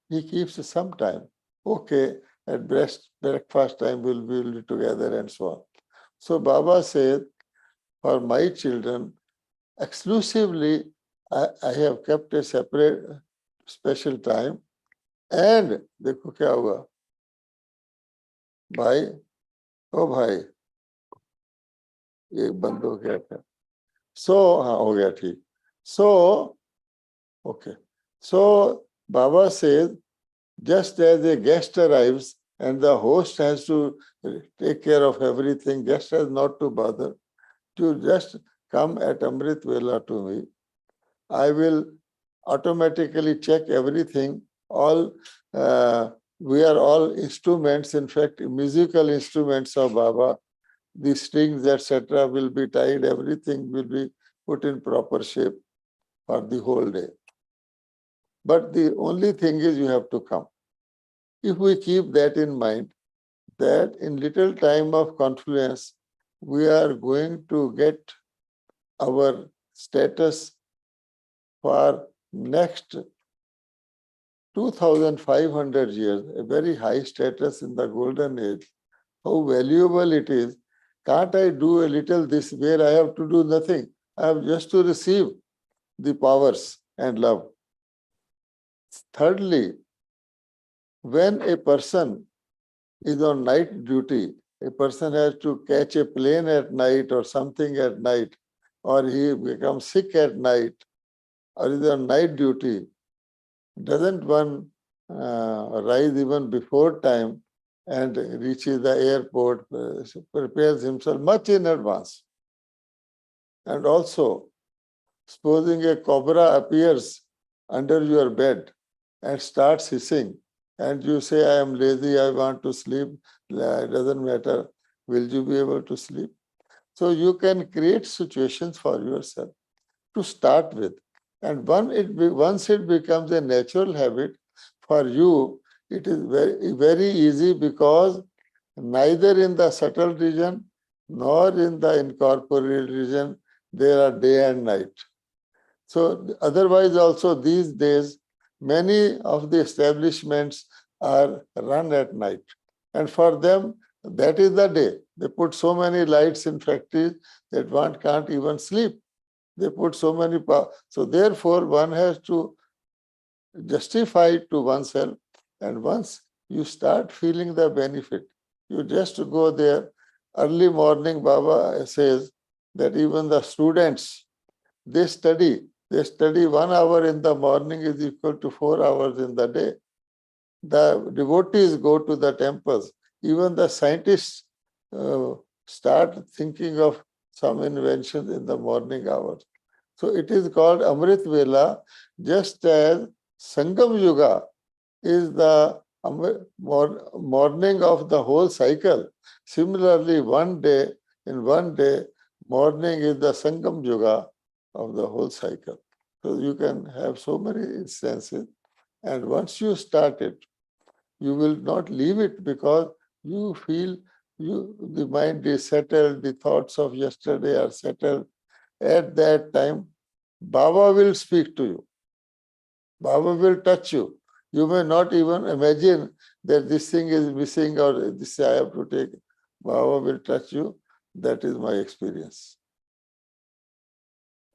he keeps some time. Okay, at breakfast time we'll be together and so on. So Baba said, for my children, exclusively, I have kept a separate special time. And देखो क्या हुआ भाई ओ भाई ये बंद हो गया था हाँ हो गया ठीक so Baba says, just as a guest arrives and the host has to take care of everything, guest has not to bother, to just come at Amrit Vela to me. I will automatically check everything. We are all instruments, in fact, musical instruments of Baba. The strings, etc., will be tied, everything will be put in proper shape for the whole day. But the only thing is you have to come. If we keep that in mind, that in little time of confluence, we are going to get our status for next 2,500 years, a very high status in the golden age. How valuable it is. Can't I do a little this where I have to do nothing? I have just to receive the powers and love. Thirdly, when a person is on night duty, a person has to catch a plane at night or something at night, or he becomes sick at night, or is on night duty, doesn't one rise even before time and reaches the airport, prepares himself much in advance? And also, supposing a cobra appears under your bed and starts hissing, and you say, I am lazy, I want to sleep, it doesn't matter, will you be able to sleep? So you can create situations for yourself to start with. And once it becomes a natural habit for you, it is very, very easy, because neither in the subtle region nor in the incorporeal region there are day and night. So otherwise also these days, many of the establishments are run at night. And for them, that is the day. They put so many lights in factories that one can't even sleep. They put so many power. So therefore, one has to justify it to oneself. And once you start feeling the benefit, you just go there. Early morning, Baba says that even the students, they study 1 hour in the morning is equal to 4 hours in the day. The devotees go to the temples. Even the scientists start thinking of some inventions in the morning hours. So it is called Amrit Vela, just as Sangam Yuga is the morning of the whole cycle. Similarly, one day, morning is the Sangam Yuga of the whole cycle. So you can have so many instances. And once you start it, you will not leave it, because you feel the mind is settled, the thoughts of yesterday are settled. At that time, Baba will speak to you. Baba will touch you. You may not even imagine that this thing is missing or this I have to take. Baba will touch you. That is my experience.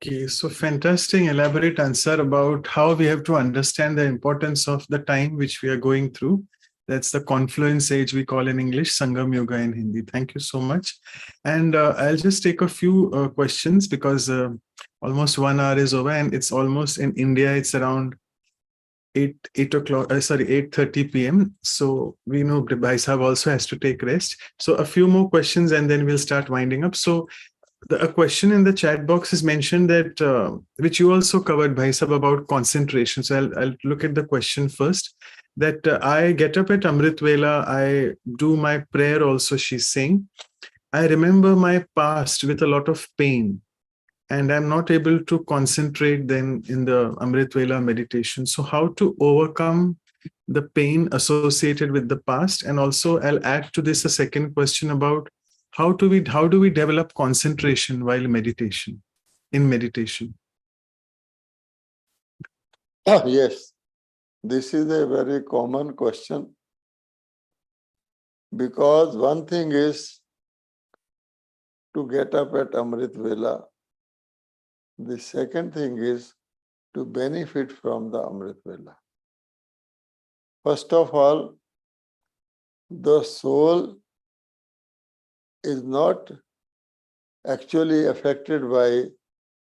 Okay, so fantastic elaborate answer about how we have to understand the importance of the time which we are going through. That's the confluence age we call in English, Sangam Yoga in Hindi. Thank you so much. And I'll just take a few questions because almost 1 hour is over and it's almost in India, it's around 8 o'clock, 8:30 p.m. So we know Bhai Sahab also has to take rest. So a few more questions and then we'll start winding up. So a question in the chat box is mentioned that, which you also covered, Bhai Sahab, about concentration. So I'll look at the question first. That I get up at Amrit Vela, I do my prayer also, she's saying. I remember my past with a lot of pain and I'm not able to concentrate then in the Amrit Vela meditation. So how to overcome the pain associated with the past? And also I'll add to this a second question about how do we develop concentration while in meditation? Yes, this is a very common question, because one thing is to get up at Amrit Vela. The second thing is to benefit from the Amrit Vela. First of all, the soul is not actually affected by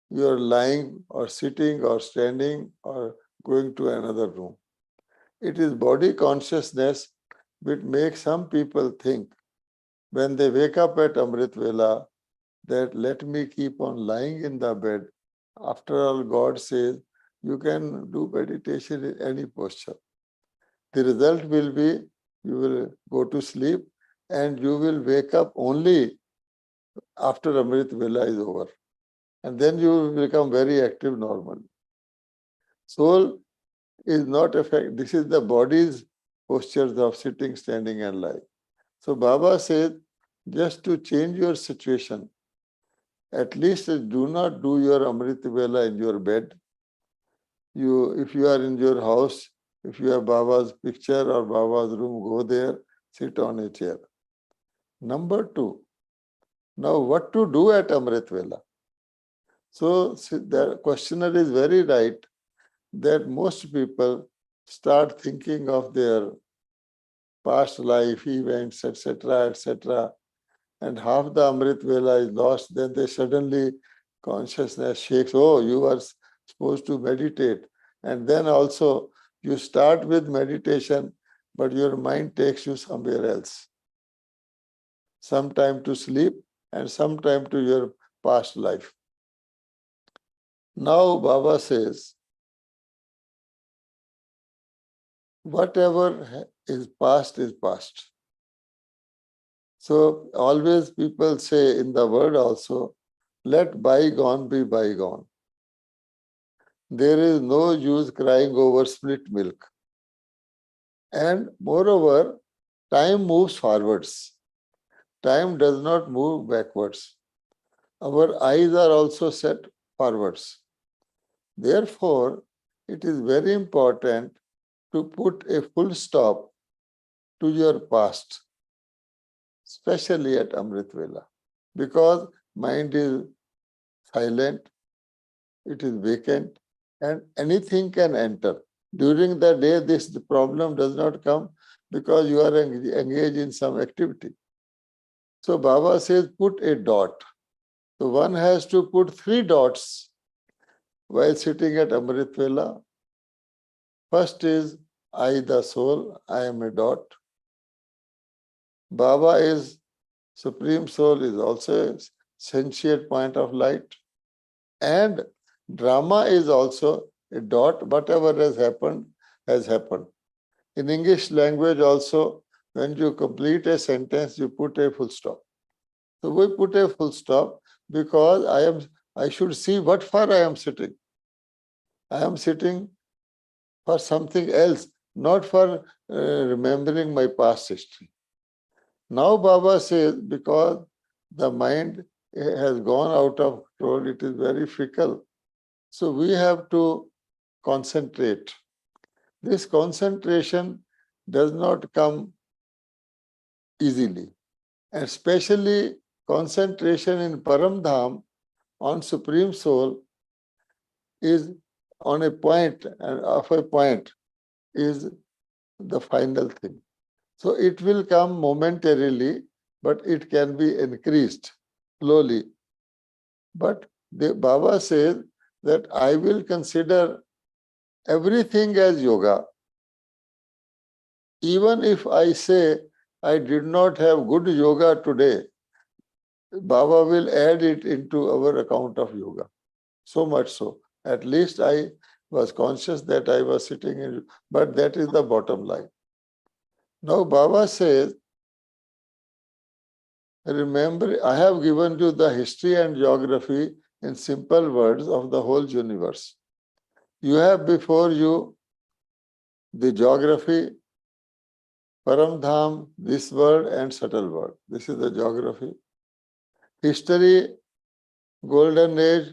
your lying or sitting or standing or going to another room. It is body consciousness which makes some people think when they wake up at Amrit Vela that let me keep on lying in the bed. After all, God says you can do meditation in any posture. The result will be you will go to sleep and you will wake up only after Amrit Vela is over. And then you will become very active normally. Soul is not affected. This is the body's postures of sitting, standing, and lying. So Baba says, just to change your situation, at least do not do your Amrit Vela in your bed. If you are in your house, if you have Baba's picture or Baba's room, go there, sit on a chair. Number two, now what to do at Amrit Vela? So the questioner is very right that most people start thinking of their past life events, etc., etc., and half the Amrit Vela is lost. Then they suddenly consciousness shakes. Oh, you are supposed to meditate, and then also you start with meditation, but your mind takes you somewhere else. Sometime to sleep and sometime to your past life. Now Baba says, whatever is past is past. So always people say in the word also, let bygone be bygone. There is no use crying over spilt milk. And moreover, time moves forwards. Time does not move backwards. Our eyes are also set forwards. Therefore, it is very important to put a full stop to your past, especially at Amrit Vela, because mind is silent, it is vacant, and anything can enter. During the day, this problem does not come because you are engaged in some activity. So Baba says, put a dot. So one has to put 3 dots while sitting at Amrit Vela. First is, I the soul, I am a dot. Baba is Supreme Soul, is also a sentient point of light. And drama is also a dot. Whatever has happened, has happened. In English language also, when you complete a sentence, you put a full stop. So we put a full stop because I should see what for I am sitting. I am sitting for something else, not for remembering my past history. Now Baba says, because the mind has gone out of control, it is very fickle. So we have to concentrate. This concentration does not come easily, and especially concentration in Paramdham on Supreme Soul is on a point, and of a point is the final thing. So it will come momentarily, but it can be increased slowly. But the Baba says that I will consider everything as yoga. Even if I say I did not have good yoga today, Baba will add it into our account of yoga. So much so. At least I was conscious that I was sitting in, but that is the bottom line. Now Baba says, remember, I have given you the history and geography in simple words of the whole universe. You have before you the geography, Paramdham, this world and subtle world. This is the geography. History, golden age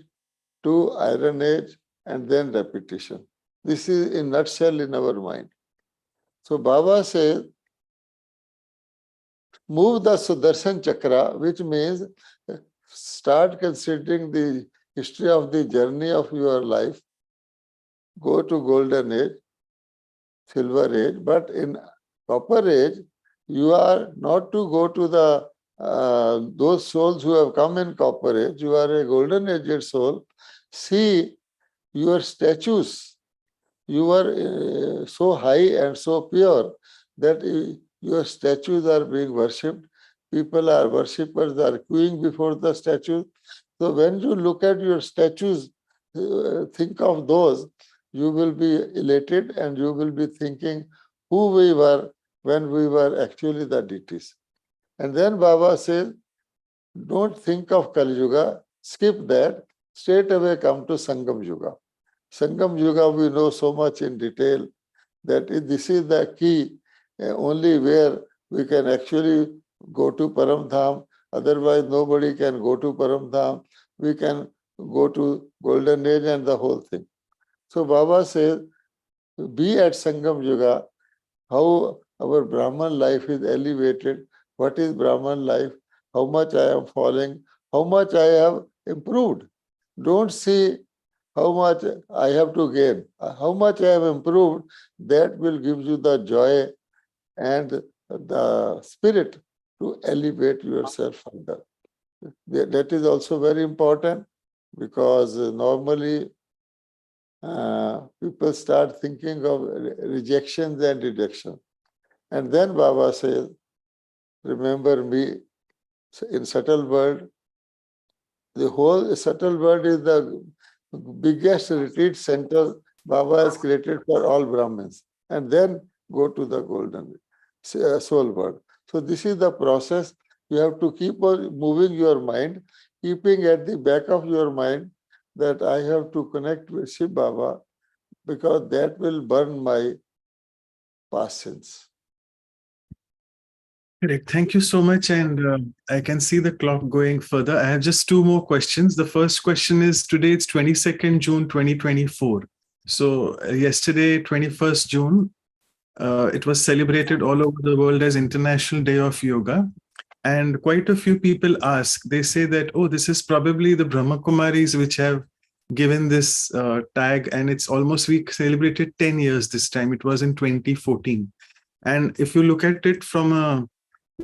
to iron age, and then repetition. This is in nutshell in our mind. So Baba says, move the Sudarshan Chakra, which means start considering the history of the journey of your life. Go to golden age, silver age, but in copper age, you are not to go to the those souls who have come in copper age. You are a golden aged soul. See your statues. You are so high and so pure that your statues are being worshipped. People are worshippers, are queuing before the statues. So when you look at your statues, think of those, you will be elated and you will be thinking who we were when we were actually the deities. And then Baba says, don't think of Kali Yuga, skip that, straight away come to Sangam Yuga. Sangam Yuga we know so much in detail that this is the key, only where we can actually go to Paramdham. Otherwise, nobody can go to Paramdham. We can go to Golden Age and the whole thing. So Baba says, be at Sangam Yuga, how our Brahman life is elevated, what is Brahman life, how much I am falling, how much I have improved. Don't see how much I have to gain, how much I have improved, that will give you the joy and the spirit to elevate yourself further. That is also very important because normally people start thinking of rejections and rejection. And then Baba says, remember me in subtle world. The whole subtle world is the biggest retreat center Baba has created for all Brahmins. And then go to the golden soul world. So this is the process. You have to keep on moving your mind, keeping at the back of your mind that I have to connect with Shiv Baba because that will burn my past sins. Correct. Thank you so much. And I can see the clock going further. I have just two more questions. The first question is today it's 22nd June 2024. So yesterday, 21st June, it was celebrated all over the world as International Day of Yoga. And quite a few people ask, they say that, oh, this is probably the Brahma Kumaris which have given this tag. And it's almost, we celebrated 10 years this time. It was in 2014. And if you look at it from a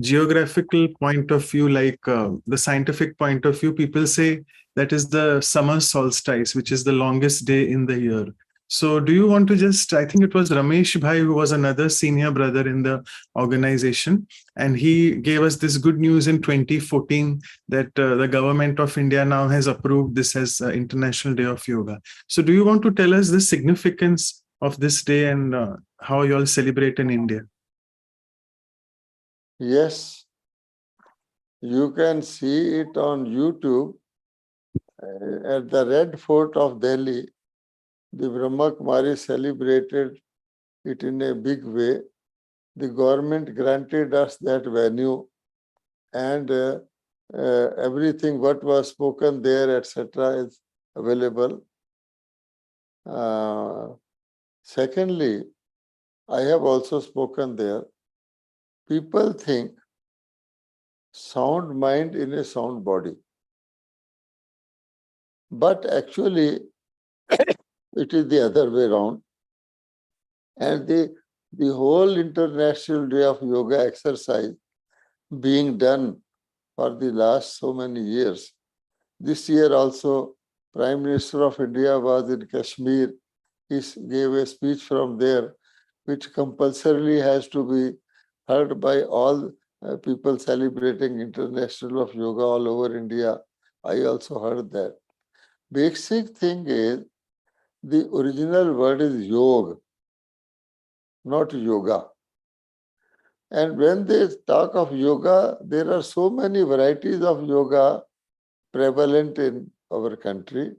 geographical point of view, like the scientific point of view, people say that is the summer solstice, which is the longest day in the year. So do you want to just, I think it was Ramesh Bhai, who was another senior brother in the organization, and he gave us this good news in 2014 that the government of India now has approved this as International Day of Yoga. So do you want to tell us the significance of this day and how you all celebrate in India? Yes, you can see it on YouTube at the Red Fort of Delhi. The Brahma Kumaris celebrated it in a big way. The government granted us that venue and everything what was spoken there, etc., is available. Secondly, I have also spoken there. People think sound mind in a sound body. But actually, it is the other way around. And the whole International Day of Yoga exercise being done for the last so many years. This year also, Prime Minister of India was in Kashmir. He gave a speech from there, which compulsorily has to be heard by all people celebrating International of Yoga all over India. I also heard that. Basic thing is, the original word is yoga, not yoga. And when they talk of yoga, there are so many varieties of yoga prevalent in our country.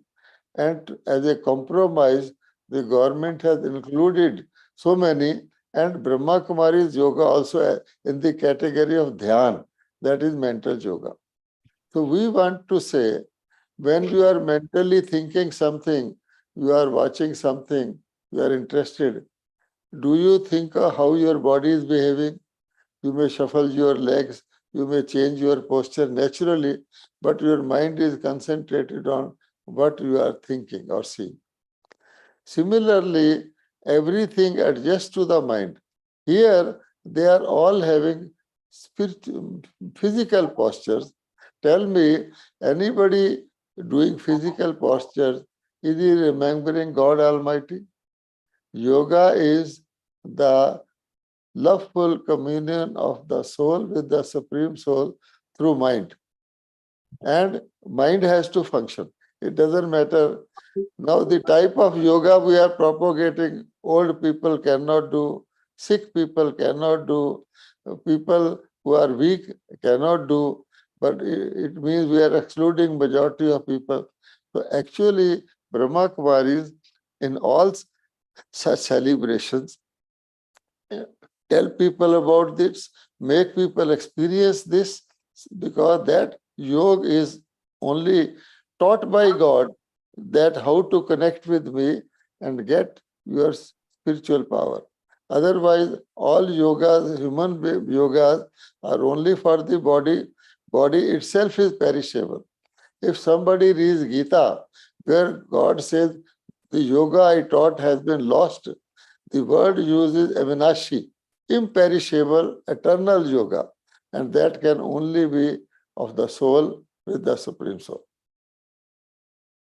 And as a compromise, the government has included so many, and Brahma Kumaris yoga also in the category of dhyan, that is mental yoga. So we want to say, when you are mentally thinking something, you are watching something, you are interested, do you think of how your body is behaving? You may shuffle your legs, you may change your posture naturally, but your mind is concentrated on what you are thinking or seeing. Similarly, everything adjusts to the mind. Here, they are all having physical postures. Tell me, anybody doing physical postures, is he remembering God Almighty? Yoga is the loveful communion of the soul with the Supreme Soul through mind. And mind has to function. It doesn't matter. Now, the type of yoga we are propagating, old people cannot do, sick people cannot do, people who are weak cannot do, but it means we are excluding majority of people. So actually, Brahma Kumaris, in all such celebrations, tell people about this, make people experience this, because that yoga is only taught by God, that how to connect with me and get your spiritual power. Otherwise, all yogas, human yogas, are only for the body. Body itself is perishable. If somebody reads Gita, where God says, the yoga I taught has been lost, the word used is avinashi, imperishable, eternal yoga, and that can only be of the soul with the Supreme Soul.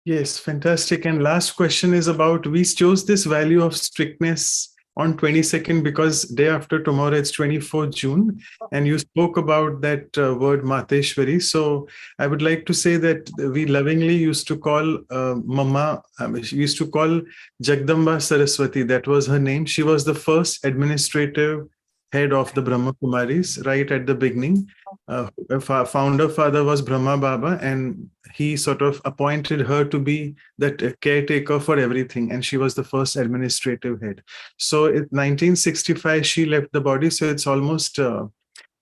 Yes, fantastic. And last question is about, we chose this value of strictness on 22nd because day after tomorrow it's 24th June, and you spoke about that word Mateshwari. So I would like to say that we lovingly used to call Mama, we used to call Jagdamba Saraswati, that was her name. She was the first administrative head of the Brahma Kumaris right at the beginning. Founder father was Brahma Baba, and he sort of appointed her to be that caretaker for everything, and she was the first administrative head. So in 1965 she left the body, so it's almost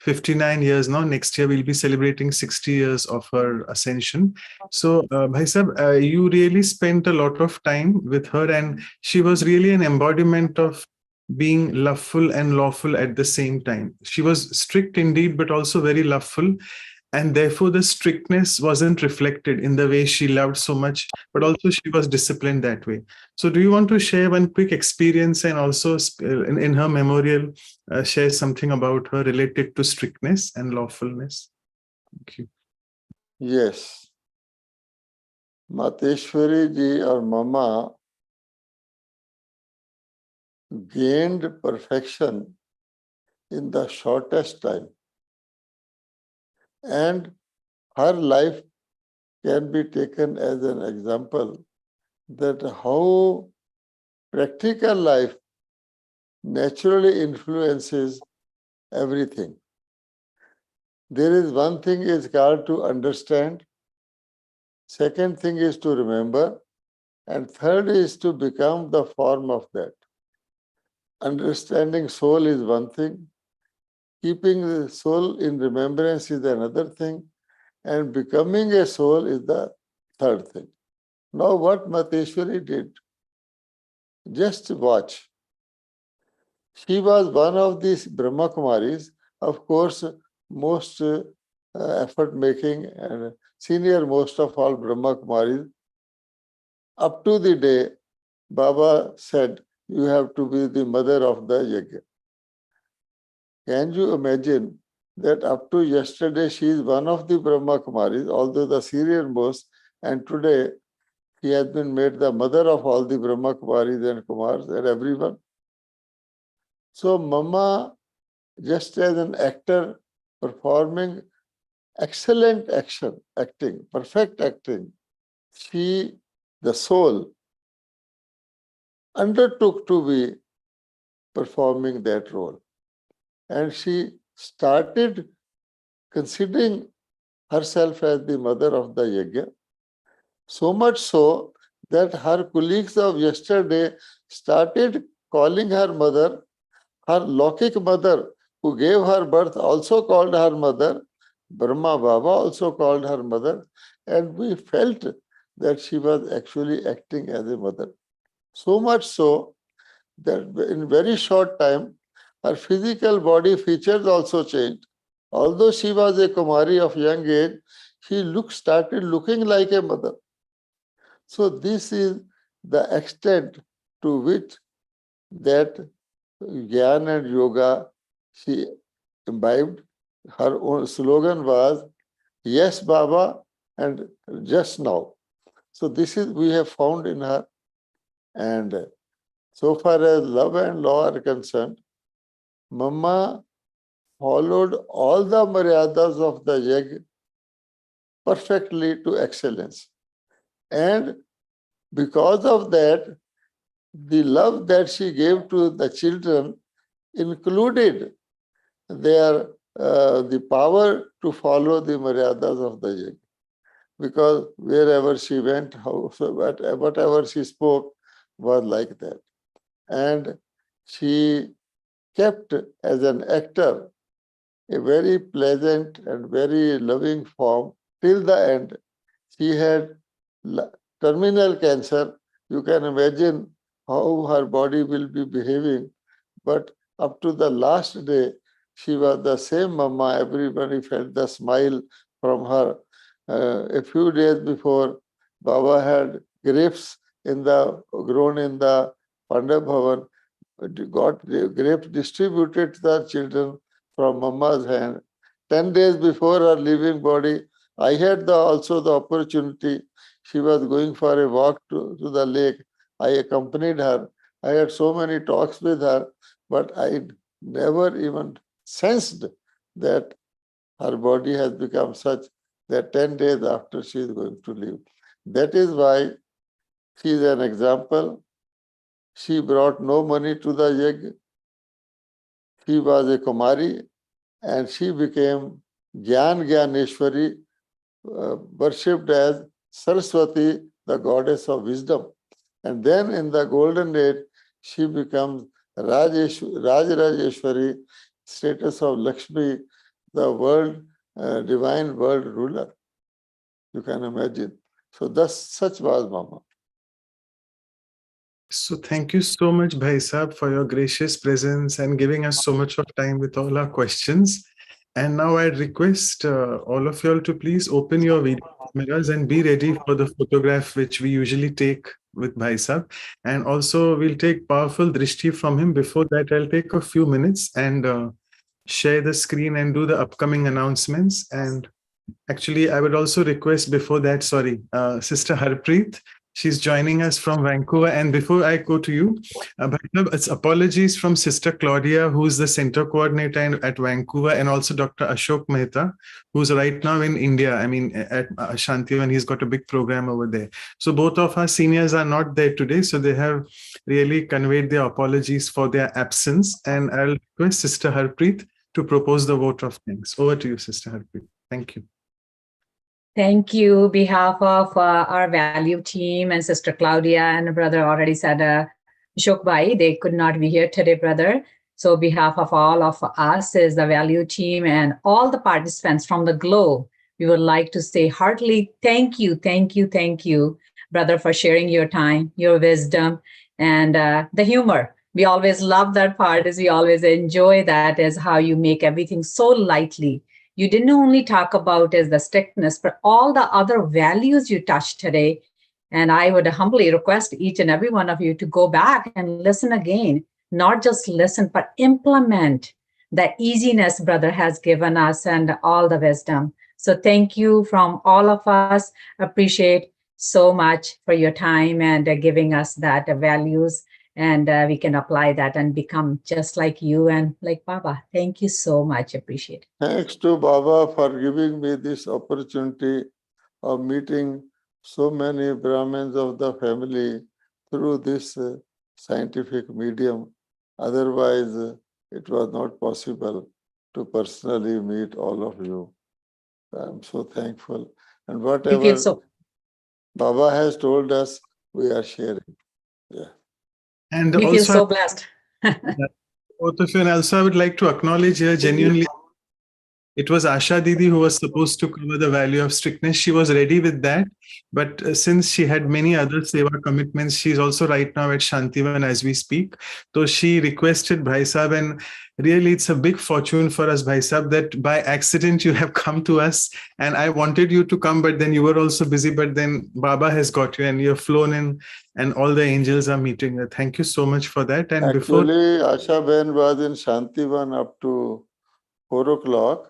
59 years now. Next year we'll be celebrating 60 years of her ascension. So Bhai Sahab, you really spent a lot of time with her, and she was really an embodiment of being loveful and lawful at the same time. She was strict indeed, but also very loveful. And therefore, the strictness wasn't reflected in the way she loved so much, but also she was disciplined that way. So do you want to share one quick experience and also in her memorial, share something about her related to strictness and lawfulness? Thank you. Yes. Mateshwari ji or Mama gained perfection in the shortest time. And her life can be taken as an example that how practical life naturally influences everything. There is one thing is called to understand, second thing is to remember, and third is to become the form of that. Understanding soul is one thing, keeping the soul in remembrance is another thing, and becoming a soul is the third thing. Now what Mateshwari did, just watch. She was one of these Brahma Kumaris. Of course, most effort making and senior most of all Brahma Kumaris. Up to the day Baba said, you have to be the mother of the yajna. Can you imagine that up to yesterday she is one of the Brahma Kumaris, although the senior most, and today he has been made the mother of all the Brahma Kumaris and Kumars and everyone. So Mama, just as an actor performing excellent acting, perfect acting, she, the soul, undertook to be performing that role. And she started considering herself as the mother of the yajna, so much so that her colleagues of yesterday started calling her mother, her Lokik mother, who gave her birth, also called her mother. Brahma Baba also called her mother, and we felt that she was actually acting as a mother. So much so that in very short time, her physical body features also changed. Although she was a Kumari of young age, she started looking like a mother. So this is the extent to which that Gyan and Yoga she imbibed. Her own slogan was, yes, Baba, and just now. So this is we have found in her. And so far as love and law are concerned, Mama followed all the maryadas of the yajna perfectly to excellence. And because of that, the love that she gave to the children included their the power to follow the maryadas of the yajna. Because wherever she went, whatever she spoke was like that. And she kept as an actor a very pleasant and very loving form till the end. She had terminal cancer. You can imagine how her body will be behaving. But up to the last day, she was the same Mama. Everybody felt the smile from her. A few days before, Baba had grapes grown in the Pandey Bhavan, got grapes distributed to the children from Mama's hand. 10 days before her leaving body, I had also the opportunity. She was going for a walk to the lake. I accompanied her. I had so many talks with her, but I never even sensed that her body has become such that 10 days after she is going to leave. That is why she is an example. She brought no money to the yajna. She was a Kumari and she became Gyaneshwari, worshipped as Saraswati, the goddess of wisdom. And then in the golden age, she becomes Rajeshwari, status of Lakshmi, the world, divine world ruler. You can imagine. So such was Mama. So thank you so much, Bhai Sahab, for your gracious presence and giving us so much of time with all our questions. And now I request all of you all to please open your video cameras and be ready for the photograph which we usually take with Bhai Sahab. And also we'll take powerful drishti from him. Before that, I'll take a few minutes and share the screen and do the upcoming announcements. And actually, I would also request before that, Sister Harpreet. She's joining us from Vancouver. And before I go to you, it's apologies from Sister Claudia, who's the center coordinator at Vancouver, and also Dr. Ashok Mehta, who's right now in India. I mean, at Shantivan, he's got a big program over there. So both of our seniors are not there today. So they have really conveyed their apologies for their absence. And I'll request Sister Harpreet to propose the vote of thanks. Over to you, Sister Harpreet. Thank you. Thank you. Behalf of our value team and Sister Claudia and brother already said Ashok Bhai, they could not be here today, brother. So behalf of all of us as the value team and all the participants from the globe, we would like to say heartily thank you, brother, for sharing your time, your wisdom, and the humor. We always love that part, as we always enjoy that, as how you make everything so lightly. You didn't only talk about as the strictness, but all the other values you touched today. And I would humbly request each and every one of you to go back and listen again, not just listen, but implement the easiness brother has given us and all the wisdom. So thank you from all of us. Appreciate so much for your time and giving us that values, and we can apply that and become just like you and like Baba. Thank you so much. Appreciate it. Thanks to Baba for giving me this opportunity of meeting so many Brahmins of the family through this scientific medium. Otherwise, it was not possible to personally meet all of you. I'm so thankful. And We feel whatever so. Baba has told us, we are sharing. Yeah. And We feel also, so blessed. both of you, and also I would like to acknowledge here genuinely, it was Asha Didi who was supposed to cover the value of strictness. She was ready with that. But since she had many other seva commitments, she's also right now at Shantivan as we speak. So she requested Bhai Sahib, and really it's a big fortune for us, Bhai Sahib, that by accident you have come to us. And I wanted you to come, but then you were also busy. But then Baba has got you and you've flown in, and all the angels are meeting you. Thank you so much for that. And before Actually, Asha Ben was in Shantivan up to 4 o'clock,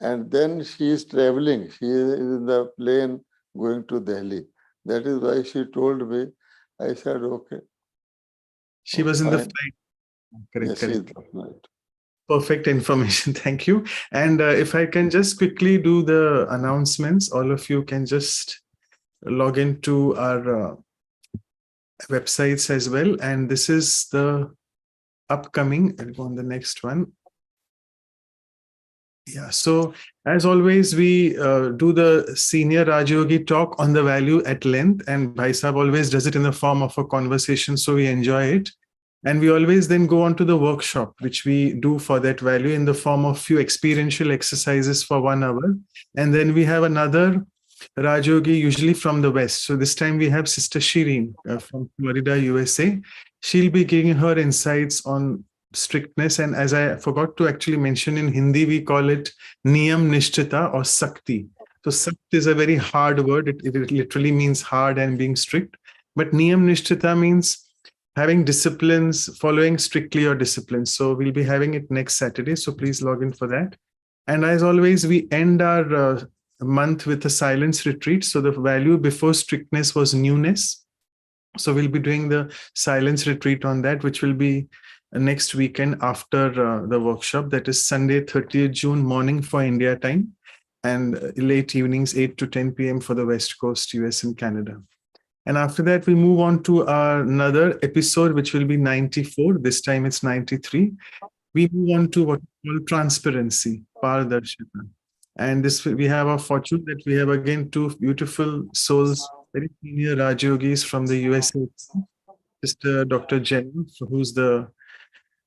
and then she is traveling. She is in the plane going to Delhi. That is why she told me. I said, okay. she was in the Fine. flight. Correct, Yes, she is correct. the flight. Perfect information. Thank you. And if I can just quickly do the announcements, all of you can just log into our websites as well. And this is the upcoming, I'll go on the next one. Yeah, so as always, we do the Senior Raj Yogi talk on the value at length, and Bhai Sahib always does it in the form of a conversation, so we enjoy it. And we always then go on to the workshop, which we do for that value in the form of few experiential exercises for 1 hour. And then we have another Raj Yogi, usually from the West. So this time we have Sister Shireen from Florida, USA. She'll be giving her insights on strictness. And as I forgot to actually mention, in Hindi, we call it Niyam Nishtita or Sakti. So Sakt is a very hard word. It literally means hard and being strict. But Niyam Nishtita means having disciplines, following strictly your disciplines. So we'll be having it next Saturday. So please log in for that. And as always, we end our month with a silence retreat. So the value before strictness was newness. So we'll be doing the silence retreat on that, which will be next weekend after the workshop. That is Sunday, 30th June morning for India time, and late evenings, 8 to 10 p.m. for the West Coast, US and Canada. And after that, we move on to another episode, which will be 94. This time it's 93. We move on to what we call transparency, Pardarshita. And this we have a fortune that we have again two beautiful souls, very senior Raj Yogis from the USA. Sister Dr. Jen, who's the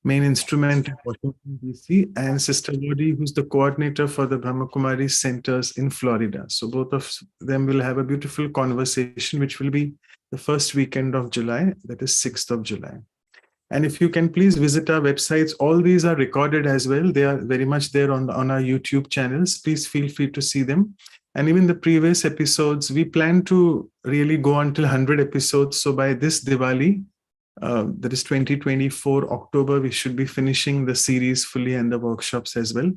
main instrument in Washington, D.C., and Sister Bodhi, who's the coordinator for the Brahma Kumaris centers in Florida. So both of them will have a beautiful conversation, which will be the first weekend of July, that is 6th of July. And if you can please visit our websites, all these are recorded as well. They are very much there on our YouTube channels. Please feel free to see them. And even the previous episodes, we plan to really go until 100 episodes. So by this Diwali, that is 2024 October, we should be finishing the series fully and the workshops as well.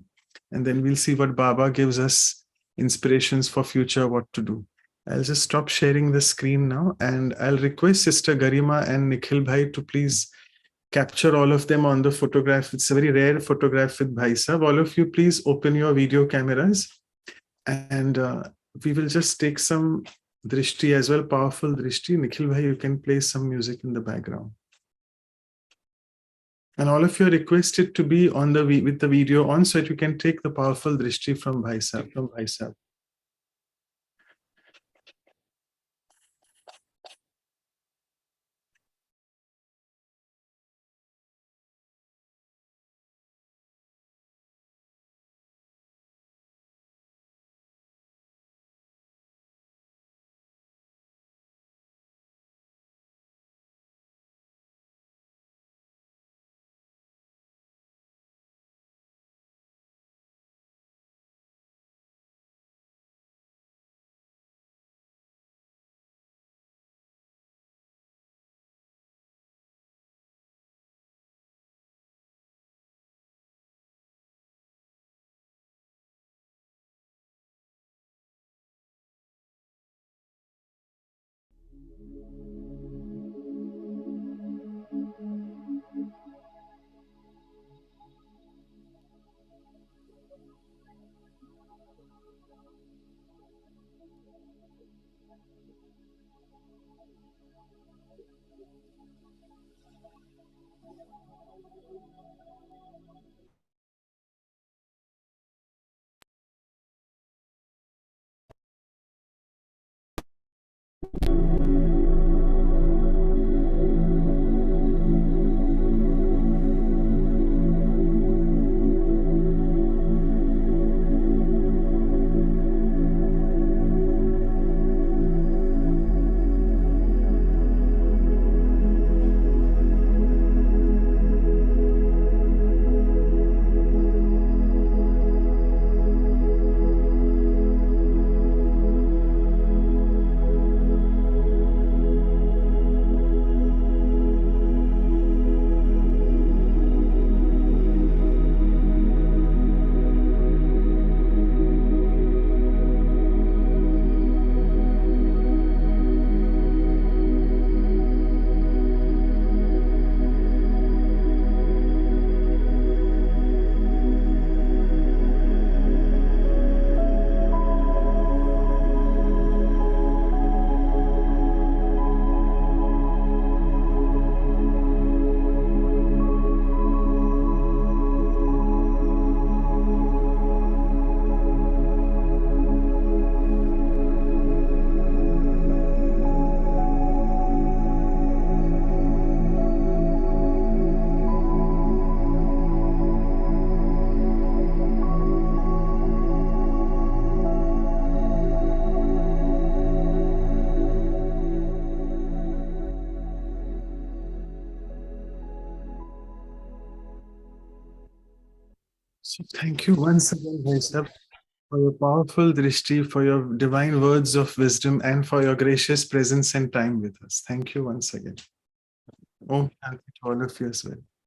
And then we'll see what Baba gives us inspirations for future, what to do. I'll just stop sharing the screen now, and I'll request Sister Garima and Nikhil Bhai to please capture all of them on the photograph. It's a very rare photograph with Bhai Sahib. All of you, please open your video cameras, and we will just take some drishti as well, powerful drishti. Nikhil Bhai, you can play some music in the background. And all of you are requested to be on the with the video on, so that you can take the powerful drishti from Bhai Sahib. So thank you once again, Bhai Sahib, for your powerful drishti, for your divine words of wisdom, and for your gracious presence and time with us. Thank you once again. Om Shanti to all of you as well.